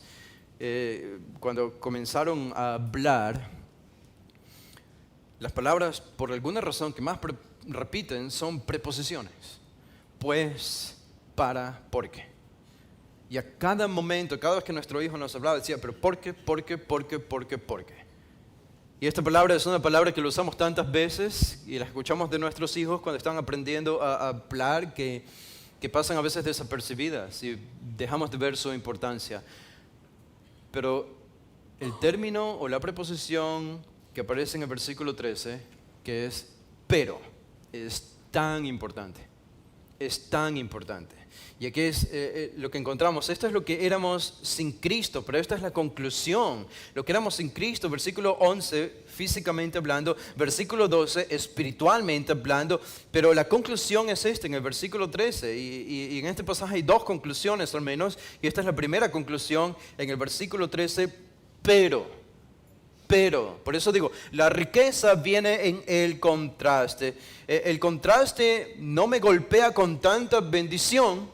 cuando comenzaron a hablar, las palabras por alguna razón que más repiten son preposiciones. Pues, para, porque. Y a cada momento, cada vez que nuestro hijo nos hablaba, decía, pero ¿por qué? Y esta palabra es una palabra que lo usamos tantas veces y la escuchamos de nuestros hijos cuando están aprendiendo a hablar, que pasan a veces desapercibidas y dejamos de ver su importancia. Pero el término o la preposición que aparece en el versículo 13, que es pero, es tan importante. Es tan importante. Y aquí es lo que encontramos. Esto es lo que éramos sin Cristo, pero esta es la conclusión. Lo que éramos sin Cristo, versículo 11, físicamente hablando, versículo 12, espiritualmente hablando, pero la conclusión es esta en el versículo 13. Y en este pasaje hay 2 conclusiones al menos, y esta es la primera conclusión en el versículo 13, pero, por eso digo, la riqueza viene en el contraste. El contraste no me golpea con tanta bendición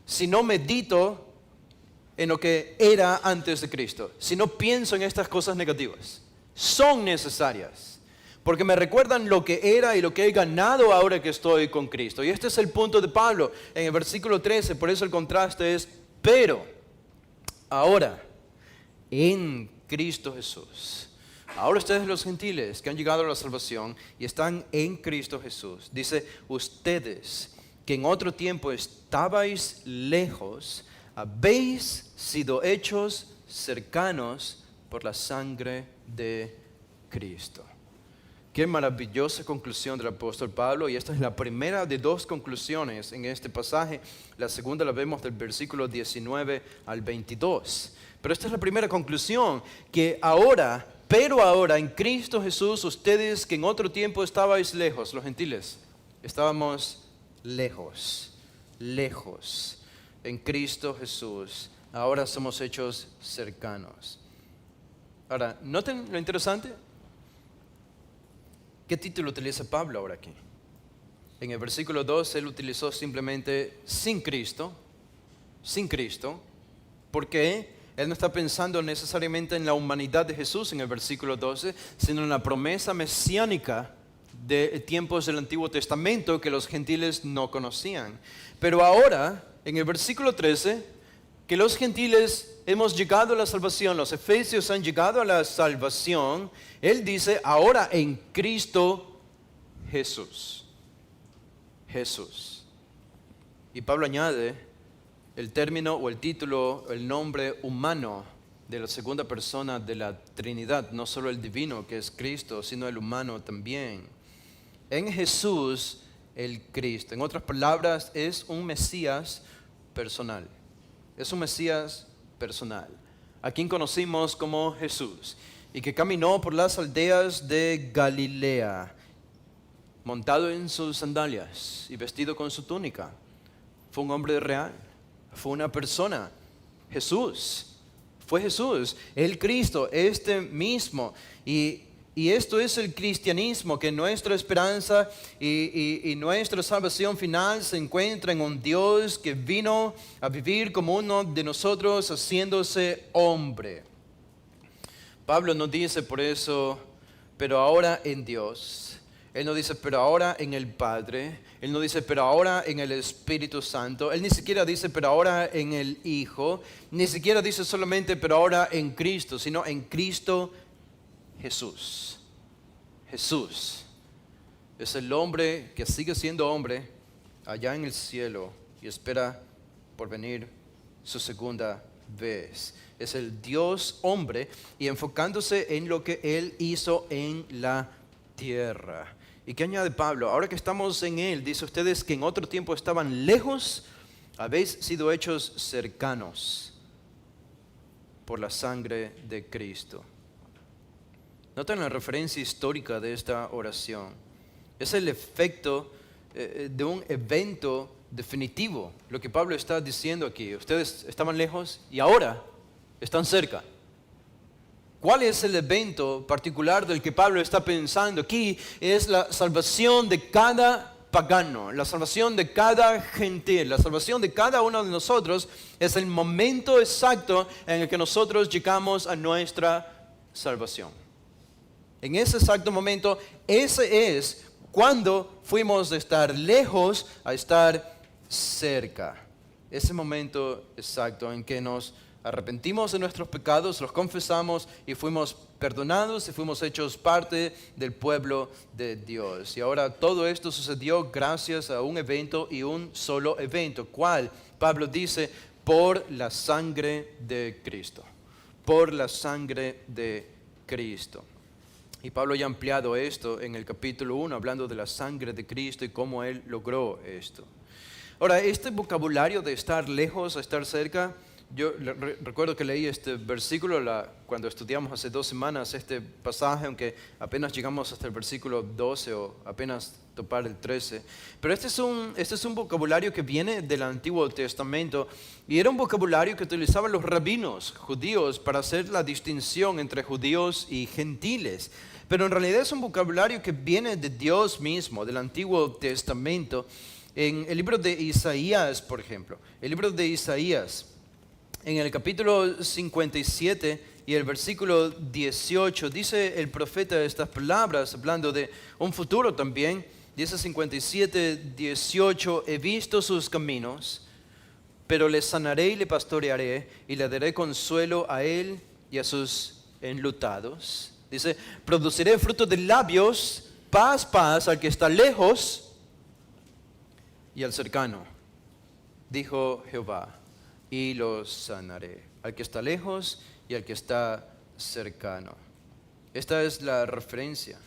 si no medito en lo que era antes de Cristo, si no pienso en estas cosas negativas. Son necesarias, porque me recuerdan lo que era y lo que he ganado ahora que estoy con Cristo. Y este es el punto de Pablo en el versículo 13, por eso el contraste es, pero ahora, en Cristo Jesús. Ahora ustedes los gentiles que han llegado a la salvación y están en Cristo Jesús. Dice, ustedes que en otro tiempo estabais lejos, habéis sido hechos cercanos por la sangre de Cristo. Qué maravillosa conclusión del apóstol Pablo, y esta es la primera de 2 conclusiones en este pasaje. La segunda la vemos del versículo 19 al 22. Pero esta es la primera conclusión, que ahora, pero ahora en Cristo Jesús, ustedes que en otro tiempo estabais lejos, los gentiles, estábamos lejos, en Cristo Jesús, ahora somos hechos cercanos. Ahora, noten lo interesante. ¿Qué título utiliza Pablo ahora aquí? En el versículo 2 él utilizó simplemente sin Cristo. ¿Por qué? Él no está pensando necesariamente en la humanidad de Jesús en el versículo 12, sino en la promesa mesiánica de tiempos del Antiguo Testamento que los gentiles no conocían. Pero ahora, en el versículo 13, que los gentiles hemos llegado a la salvación, los efesios han llegado a la salvación, él dice, ahora en Cristo Jesús. Y Pablo añade el término o el título, el nombre humano de la segunda persona de la Trinidad, no solo el divino que es Cristo, sino el humano también. En Jesús, el Cristo. En otras palabras, es un Mesías personal. Es un Mesías personal, a quien conocimos como Jesús, y que caminó por las aldeas de Galilea, montado en sus sandalias y vestido con su túnica. Fue un hombre real, fue una persona, Jesús, fue Jesús, el Cristo, este mismo. Y esto es el cristianismo, que nuestra esperanza y nuestra salvación final se encuentra en un Dios que vino a vivir como uno de nosotros, haciéndose hombre. Pablo no dice por eso, pero ahora en Dios. Él no dice, pero ahora en el Padre. Él no dice, pero ahora en el Espíritu Santo. Él ni siquiera dice, pero ahora en el Hijo. Ni siquiera dice solamente, pero ahora en Cristo, sino en Cristo Jesús. Jesús es el hombre que sigue siendo hombre allá en el cielo y espera por venir su segunda vez. Es el Dios hombre y enfocándose en lo que Él hizo en la tierra. ¿Y qué añade Pablo? Ahora que estamos en Él, dice ustedes que en otro tiempo estaban lejos, habéis sido hechos cercanos por la sangre de Cristo. Noten la referencia histórica de esta oración. Es el efecto de un evento definitivo, lo que Pablo está diciendo aquí. Ustedes estaban lejos y ahora están cerca. ¿Cuál es el evento particular del que Pablo está pensando aquí? Es la salvación de cada pagano, la salvación de cada gentil, la salvación de cada uno de nosotros. Es el momento exacto en el que nosotros llegamos a nuestra salvación. En ese exacto momento, ese es cuando fuimos de estar lejos a estar cerca. Ese momento exacto en que nos arrepentimos de nuestros pecados, los confesamos y fuimos perdonados y fuimos hechos parte del pueblo de Dios. Y ahora todo esto sucedió gracias a un evento y un solo evento. ¿Cuál? Pablo dice, por la sangre de Cristo. Por la sangre de Cristo. Y Pablo ya ha ampliado esto en el capítulo 1, hablando de la sangre de Cristo y cómo Él logró esto. Ahora, este vocabulario de estar lejos a estar cerca, yo recuerdo que leí este versículo cuando estudiamos hace 2 semanas este pasaje, aunque apenas llegamos hasta el versículo 12 o apenas topar el 13. Pero este es un vocabulario que viene del Antiguo Testamento y era un vocabulario que utilizaban los rabinos judíos para hacer la distinción entre judíos y gentiles. Pero en realidad es un vocabulario que viene de Dios mismo, del Antiguo Testamento. En el libro de Isaías, por ejemplo, el libro de Isaías, en el capítulo 57 y el versículo 18, dice el profeta estas palabras, hablando de un futuro también. Dice 57, 18, he visto sus caminos, pero le sanaré y le pastorearé y le daré consuelo a él y a sus enlutados. Dice, produciré fruto de labios, paz, paz al que está lejos y al cercano, dijo Jehová, y los sanaré, al que está lejos y al que está cercano. Esta es la referencia.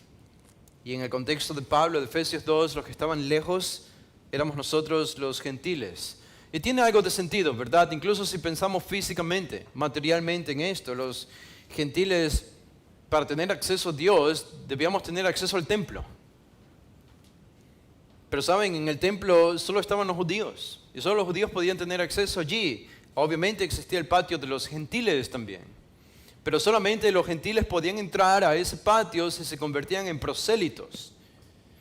Y en el contexto de Pablo, de Efesios 2, los que estaban lejos éramos nosotros los gentiles. Y tiene algo de sentido, ¿verdad? Incluso si pensamos físicamente, materialmente en esto, los gentiles, para tener acceso a Dios, debíamos tener acceso al templo. Pero saben, en el templo solo estaban los judíos, y solo los judíos podían tener acceso allí. Obviamente existía el patio de los gentiles también, pero solamente los gentiles podían entrar a ese patio si se convertían en prosélitos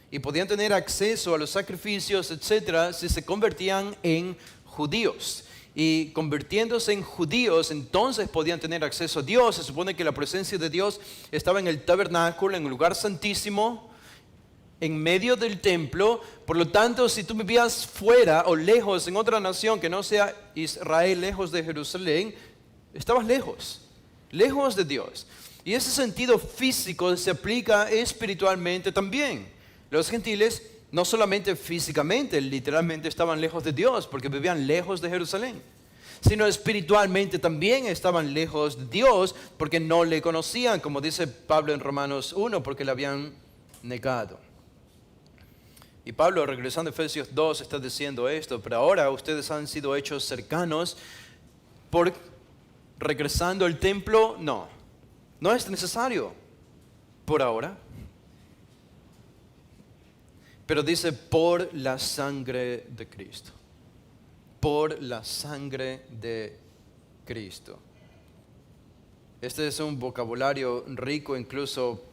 y podían tener acceso a los sacrificios, etcétera, si se convertían en judíos. Y convirtiéndose en judíos, entonces podían tener acceso a Dios. Se supone que la presencia de Dios estaba en el tabernáculo, en el lugar santísimo, en medio del templo. Por lo tanto, si tú vivías fuera o lejos en otra nación que no sea Israel, lejos de Jerusalén, estabas lejos de Dios. Y ese sentido físico se aplica espiritualmente también. Los gentiles no solamente físicamente, literalmente estaban lejos de Dios porque vivían lejos de Jerusalén, sino espiritualmente también estaban lejos de Dios porque no le conocían, como dice Pablo en Romanos 1, porque le habían negado. Y Pablo, regresando a Efesios 2, está diciendo esto: pero ahora ustedes han sido hechos cercanos por regresando al templo. No es necesario por ahora. Pero dice por la sangre de Cristo. Por la sangre de Cristo. Este es un vocabulario rico, incluso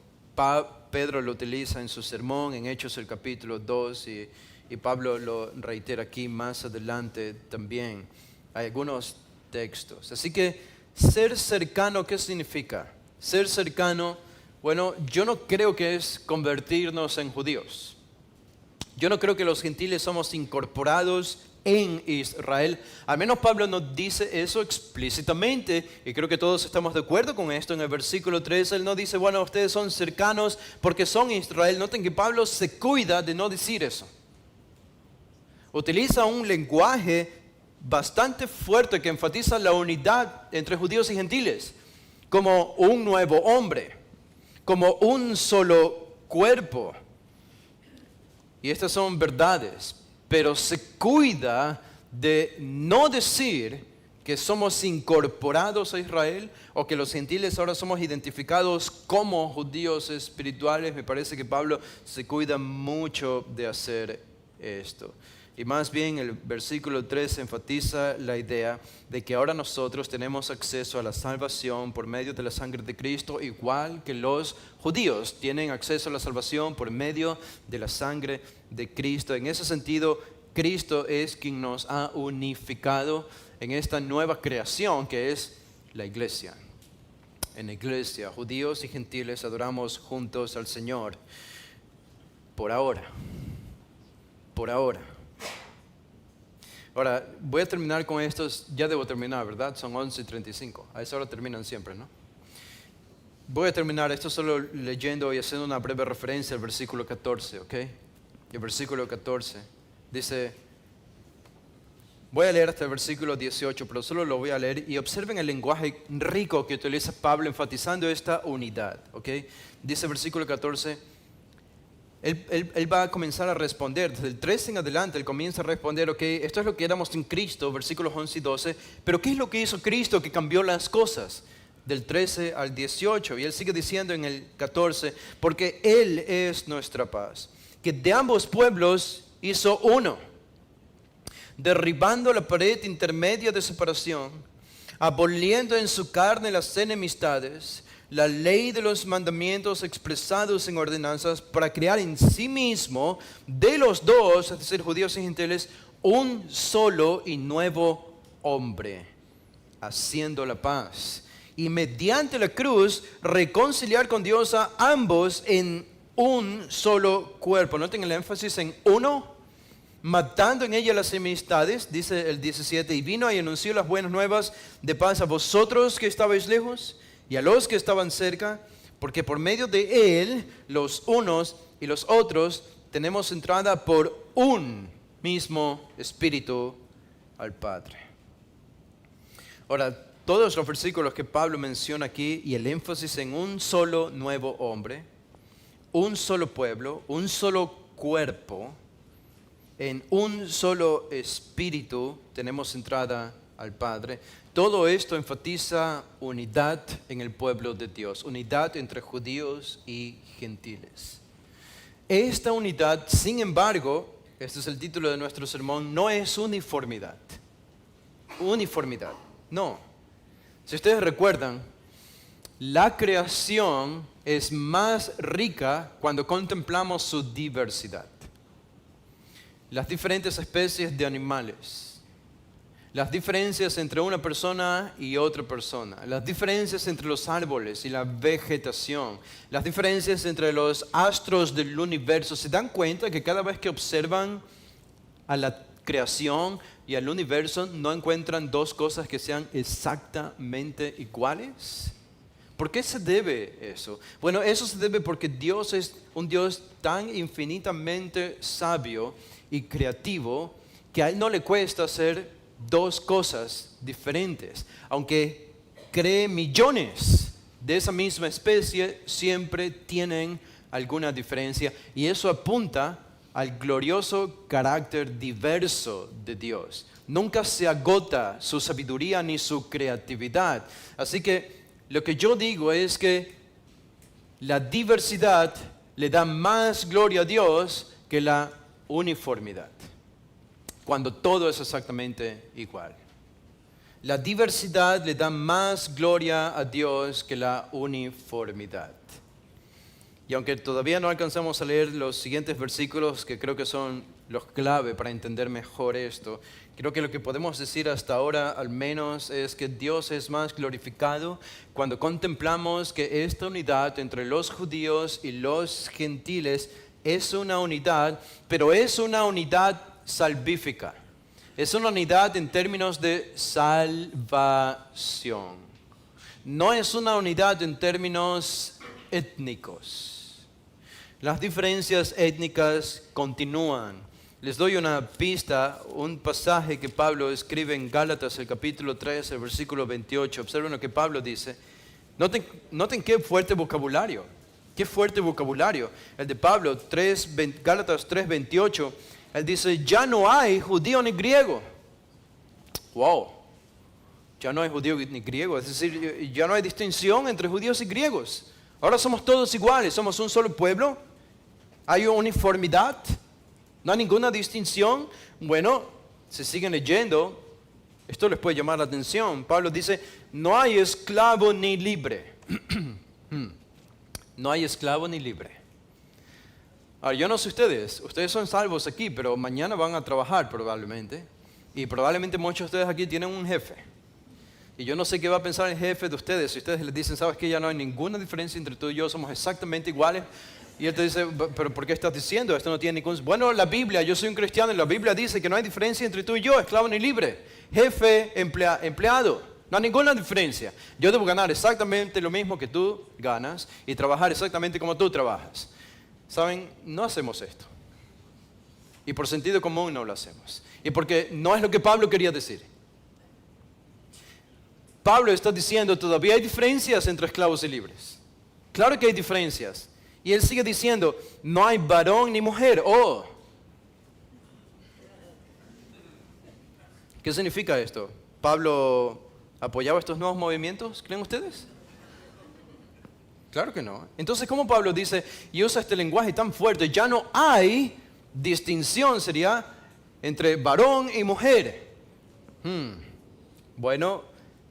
Pedro lo utiliza en su sermón en Hechos el capítulo 2 y Pablo lo reitera aquí más adelante también. Hay algunos textos. Así que ser cercano, ¿qué significa? Ser cercano, bueno, yo no creo que es convertirnos en judíos. Yo no creo que los gentiles somos incorporados en Israel. Al menos Pablo nos dice eso explícitamente y creo que todos estamos de acuerdo con esto. En el versículo 3 él no dice, bueno, ustedes son cercanos porque son Israel. Noten que Pablo se cuida de no decir eso. Utiliza un lenguaje bastante fuerte que enfatiza la unidad entre judíos y gentiles, como un nuevo hombre, como un solo cuerpo. Y estas son verdades, pero se cuida de no decir que somos incorporados a Israel o que los gentiles ahora somos identificados como judíos espirituales. Me parece que Pablo se cuida mucho de hacer esto. Y más bien el versículo 3 enfatiza la idea de que ahora nosotros tenemos acceso a la salvación por medio de la sangre de Cristo, igual que los judíos tienen acceso a la salvación por medio de la sangre de Cristo. En ese sentido, Cristo es quien nos ha unificado en esta nueva creación que es la iglesia. En la iglesia, judíos y gentiles adoramos juntos al Señor. Por ahora. Por ahora. Ahora, voy a terminar con estos, ya debo terminar, ¿verdad? Son 11:35, a esa hora terminan siempre, ¿no? Voy a terminar esto solo leyendo y haciendo una breve referencia al versículo 14, ¿ok? El versículo 14 dice, voy a leer hasta el versículo 18, pero solo lo voy a leer y observen el lenguaje rico que utiliza Pablo enfatizando esta unidad, ¿ok? Dice el versículo 14, Él va a comenzar a responder, desde el 13 en adelante, él comienza a responder, ok, esto es lo que éramos en Cristo, versículos 11 y 12, pero ¿qué es lo que hizo Cristo que cambió las cosas? Del 13 al 18, y él sigue diciendo en el 14, porque Él es nuestra paz, que de ambos pueblos hizo uno, derribando la pared intermedia de separación, aboliendo en su carne las enemistades, la ley de los mandamientos expresados en ordenanzas, para crear en sí mismo de los dos, es decir, judíos y gentiles, un solo y nuevo hombre, haciendo la paz. Y mediante la cruz reconciliar con Dios a ambos en un solo cuerpo. Noten el énfasis en uno, matando en ella las enemistades, dice el 17, y vino y anunció las buenas nuevas de paz a vosotros que estabais lejos y a los que estaban cerca, porque por medio de Él, los unos y los otros, tenemos entrada por un mismo Espíritu al Padre. Ahora, todos los versículos que Pablo menciona aquí y el énfasis en un solo nuevo hombre, un solo pueblo, un solo cuerpo, en un solo Espíritu tenemos entrada al Padre. Todo esto enfatiza unidad en el pueblo de Dios, unidad entre judíos y gentiles. Esta unidad, sin embargo, este es el título de nuestro sermón, no es uniformidad. uniformidad. No. Si ustedes recuerdan, la creación es más rica cuando contemplamos su diversidad. Las diferentes especies de animales, las diferencias entre una persona y otra persona, las diferencias entre los árboles y la vegetación, las diferencias entre los astros del universo. ¿Se dan cuenta que cada vez que observan a la creación y al universo no encuentran dos cosas que sean exactamente iguales? ¿Por qué se debe eso? Bueno, eso se debe porque Dios es un Dios tan infinitamente sabio y creativo que a Él no le cuesta hacer dos cosas diferentes. Aunque cree millones de esa misma especie, siempre tienen alguna diferencia, y eso apunta al glorioso carácter diverso de Dios. Nunca se agota su sabiduría ni su creatividad. Así que lo que yo digo es que la diversidad le da más gloria a Dios que la uniformidad, cuando todo es exactamente igual. La diversidad le da más gloria a Dios que la uniformidad. Y aunque todavía no alcanzamos a leer los siguientes versículos, que creo que son los clave para entender mejor esto, creo que lo que podemos decir hasta ahora al menos es que Dios es más glorificado cuando contemplamos que esta unidad entre los judíos y los gentiles es una unidad, pero es una unidad salvífica. Es una unidad en términos de salvación. No es una unidad en términos étnicos. Las diferencias étnicas continúan. Les doy una pista, un pasaje que Pablo escribe en Gálatas, el capítulo 3, el versículo 28. Observen lo que Pablo dice. Noten qué fuerte vocabulario. Qué fuerte vocabulario. El de Pablo, Gálatas 3, 28. Él dice, ya no hay judío ni griego. Wow. Ya no hay judío ni griego. Es decir, ya no hay distinción entre judíos y griegos. Ahora somos todos iguales, somos un solo pueblo. Hay uniformidad. No hay ninguna distinción. Bueno, si siguen leyendo, esto les puede llamar la atención. Pablo dice, no hay esclavo ni libre. No hay esclavo ni libre. Ahora, yo no sé ustedes son salvos aquí, pero mañana van a trabajar probablemente. Y probablemente muchos de ustedes aquí tienen un jefe. Y yo no sé qué va a pensar el jefe de ustedes. Si ustedes les dicen, ¿sabes qué? Ya no hay ninguna diferencia entre tú y yo, somos exactamente iguales. Y él te dice, ¿pero por qué estás diciendo? Esto no tiene ningún... Bueno, la Biblia, yo soy un cristiano y la Biblia dice que no hay diferencia entre tú y yo, esclavo ni libre. Jefe, empleado. No hay ninguna diferencia. Yo debo ganar exactamente lo mismo que tú ganas y trabajar exactamente como tú trabajas. ¿Saben? No hacemos esto. Y por sentido común no lo hacemos. Y porque no es lo que Pablo quería decir. Pablo está diciendo, todavía hay diferencias entre esclavos y libres. Claro que hay diferencias. Y él sigue diciendo, no hay varón ni mujer. Oh. ¿Qué significa esto? ¿Pablo apoyaba estos nuevos movimientos? ¿Creen ustedes? Claro que no. Entonces, ¿cómo Pablo dice y usa este lenguaje tan fuerte? Ya no hay distinción, sería, entre varón y mujer. Bueno,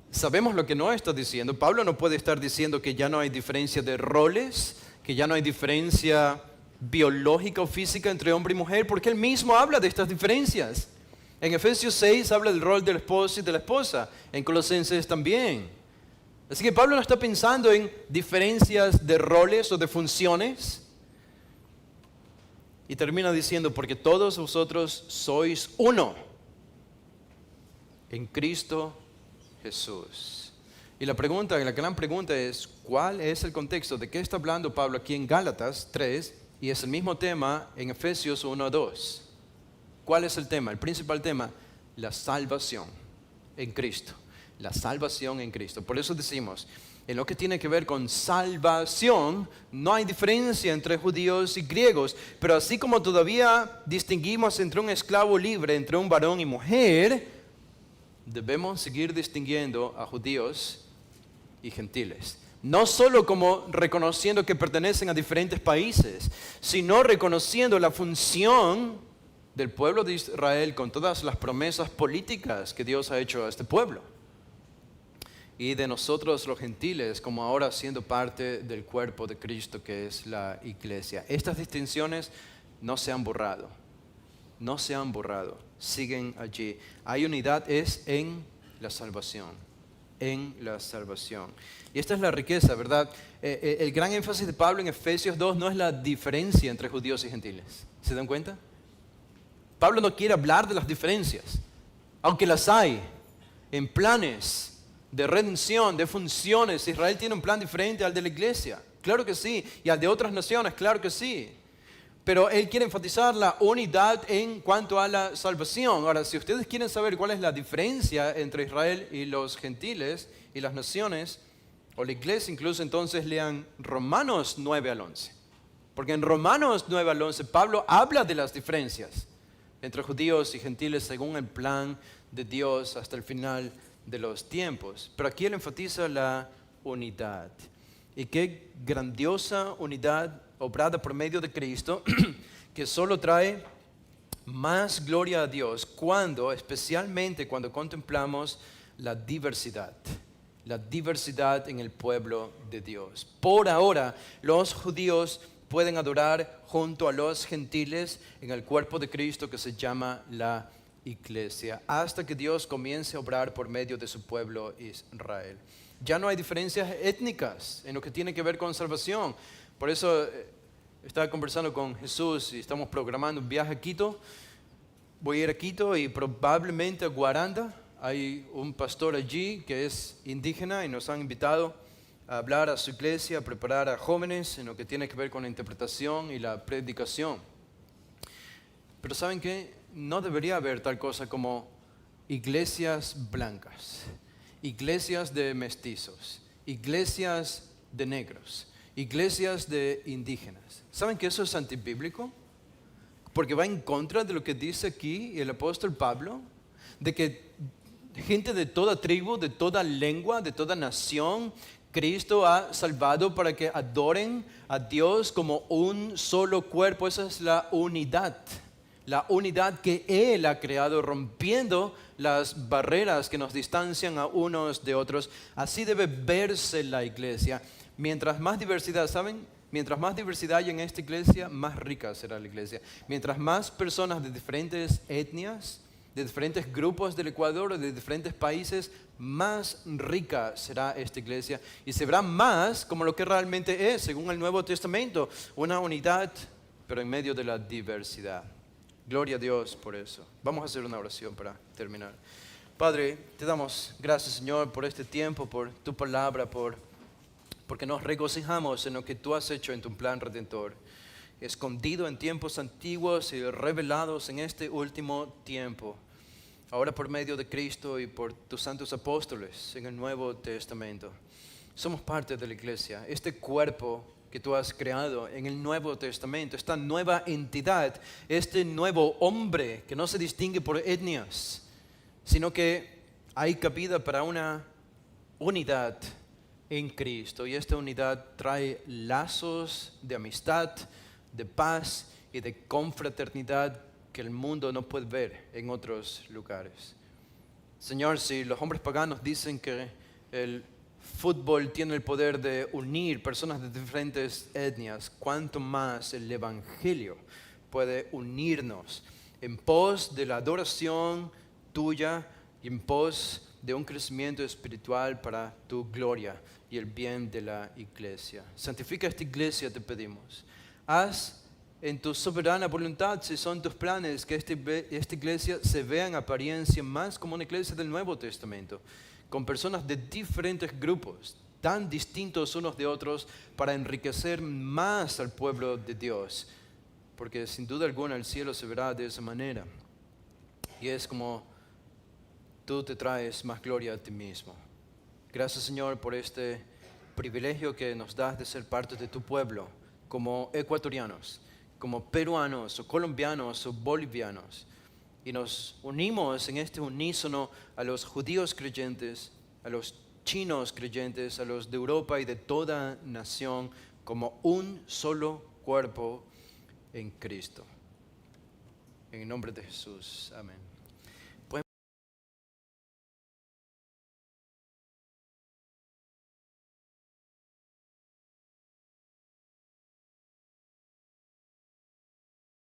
sabemos lo que no está diciendo. Pablo no puede estar diciendo que ya no hay diferencia de roles, que ya no hay diferencia biológica o física entre hombre y mujer, porque él mismo habla de estas diferencias. En Efesios 6 habla del rol del esposo y de la esposa. En Colosenses también. Así que Pablo no está pensando en diferencias de roles o de funciones. Y termina diciendo, porque todos vosotros sois uno en Cristo Jesús. Y la gran pregunta es, ¿cuál es el contexto? ¿De qué está hablando Pablo aquí en Gálatas 3? Y es el mismo tema en Efesios 1-2. ¿Cuál es el tema? El principal tema, la salvación en Cristo. La salvación en Cristo. Por eso decimos, en lo que tiene que ver con salvación, no hay diferencia entre judíos y griegos. Pero así como todavía distinguimos entre un esclavo libre, entre un varón y mujer, debemos seguir distinguiendo a judíos y gentiles. No solo como reconociendo que pertenecen a diferentes países, sino reconociendo la función del pueblo de Israel con todas las promesas políticas que Dios ha hecho a este pueblo. Y de nosotros los gentiles, como ahora siendo parte del cuerpo de Cristo, que es la iglesia. Estas distinciones no se han borrado, no se han borrado, siguen allí. Hay unidad, es en la salvación, en la salvación. Y esta es la riqueza, ¿verdad? El gran énfasis de Pablo en Efesios 2 no es la diferencia entre judíos y gentiles. ¿Se dan cuenta? Pablo no quiere hablar de las diferencias, aunque las hay en planes de redención, de funciones. Israel tiene un plan diferente al de la iglesia, claro que sí, y al de otras naciones, claro que sí. Pero él quiere enfatizar la unidad en cuanto a la salvación. Ahora, si ustedes quieren saber cuál es la diferencia entre Israel y los gentiles y las naciones, o la iglesia incluso, entonces lean Romanos 9 al 11. Porque en Romanos 9 al 11 Pablo habla de las diferencias entre judíos y gentiles según el plan de Dios hasta el final de los tiempos. Pero aquí él enfatiza la unidad. Y qué grandiosa unidad obrada por medio de Cristo, que solo trae más gloria a Dios especialmente cuando contemplamos la diversidad en el pueblo de Dios. Por ahora, los judíos pueden adorar junto a los gentiles en el cuerpo de Cristo que se llama la iglesia, hasta que Dios comience a obrar por medio de su pueblo Israel. Ya no hay diferencias étnicas en lo que tiene que ver con salvación. Por eso estaba conversando con Jesús y estamos programando un viaje a Quito. Voy a ir a Quito y probablemente a Guaranda. Hay un pastor allí que es indígena y nos han invitado a hablar a su iglesia, a preparar a jóvenes en lo que tiene que ver con la interpretación y la predicación. Pero ¿saben qué? No debería haber tal cosa como iglesias blancas, iglesias de mestizos, iglesias de negros, iglesias de indígenas. ¿Saben que eso es antibíblico? Porque va en contra de lo que dice aquí el apóstol Pablo, de que gente de toda tribu, de toda lengua, de toda nación, Cristo ha salvado para que adoren a Dios como un solo cuerpo. Esa es la unidad que Él ha creado, rompiendo las barreras que nos distancian a unos de otros. Así debe verse la iglesia. Mientras más diversidad, ¿saben? Mientras más diversidad hay en esta iglesia, más rica será la iglesia. Mientras más personas de diferentes etnias, de diferentes grupos del Ecuador, de diferentes países, más rica será esta iglesia. Y se verá más como lo que realmente es, según el Nuevo Testamento, una unidad, pero en medio de la diversidad. Gloria a Dios por eso. Vamos a hacer una oración para terminar. Padre, te damos gracias, Señor, por este tiempo, por tu palabra, porque nos regocijamos en lo que tú has hecho en tu plan redentor, escondido en tiempos antiguos y revelados en este último tiempo, ahora por medio de Cristo y por tus santos apóstoles en el Nuevo Testamento. Somos parte de la iglesia, este cuerpo que tú has creado en el Nuevo Testamento, esta nueva entidad, este nuevo hombre que no se distingue por etnias, sino que hay cabida para una unidad en Cristo, y esta unidad trae lazos de amistad, de paz y de confraternidad que el mundo no puede ver en otros lugares. Señor, si los hombres paganos dicen que el fútbol tiene el poder de unir personas de diferentes etnias, ¿cuánto más el Evangelio puede unirnos en pos de la adoración tuya y en pos de un crecimiento espiritual para tu gloria y el bien de la iglesia? Santifica esta iglesia, te pedimos. Haz en tu soberana voluntad, si son tus planes, que esta iglesia se vea en apariencia más como una iglesia del Nuevo Testamento, con personas de diferentes grupos, tan distintos unos de otros, para enriquecer más al pueblo de Dios. Porque sin duda alguna el cielo se verá de esa manera. Y es como tú te traes más gloria a ti mismo. Gracias, Señor, por este privilegio que nos das de ser parte de tu pueblo, como ecuatorianos, como peruanos o colombianos o bolivianos. Y nos unimos en este unísono a los judíos creyentes, a los chinos creyentes, a los de Europa y de toda nación, como un solo cuerpo en Cristo. En el nombre de Jesús. Amén.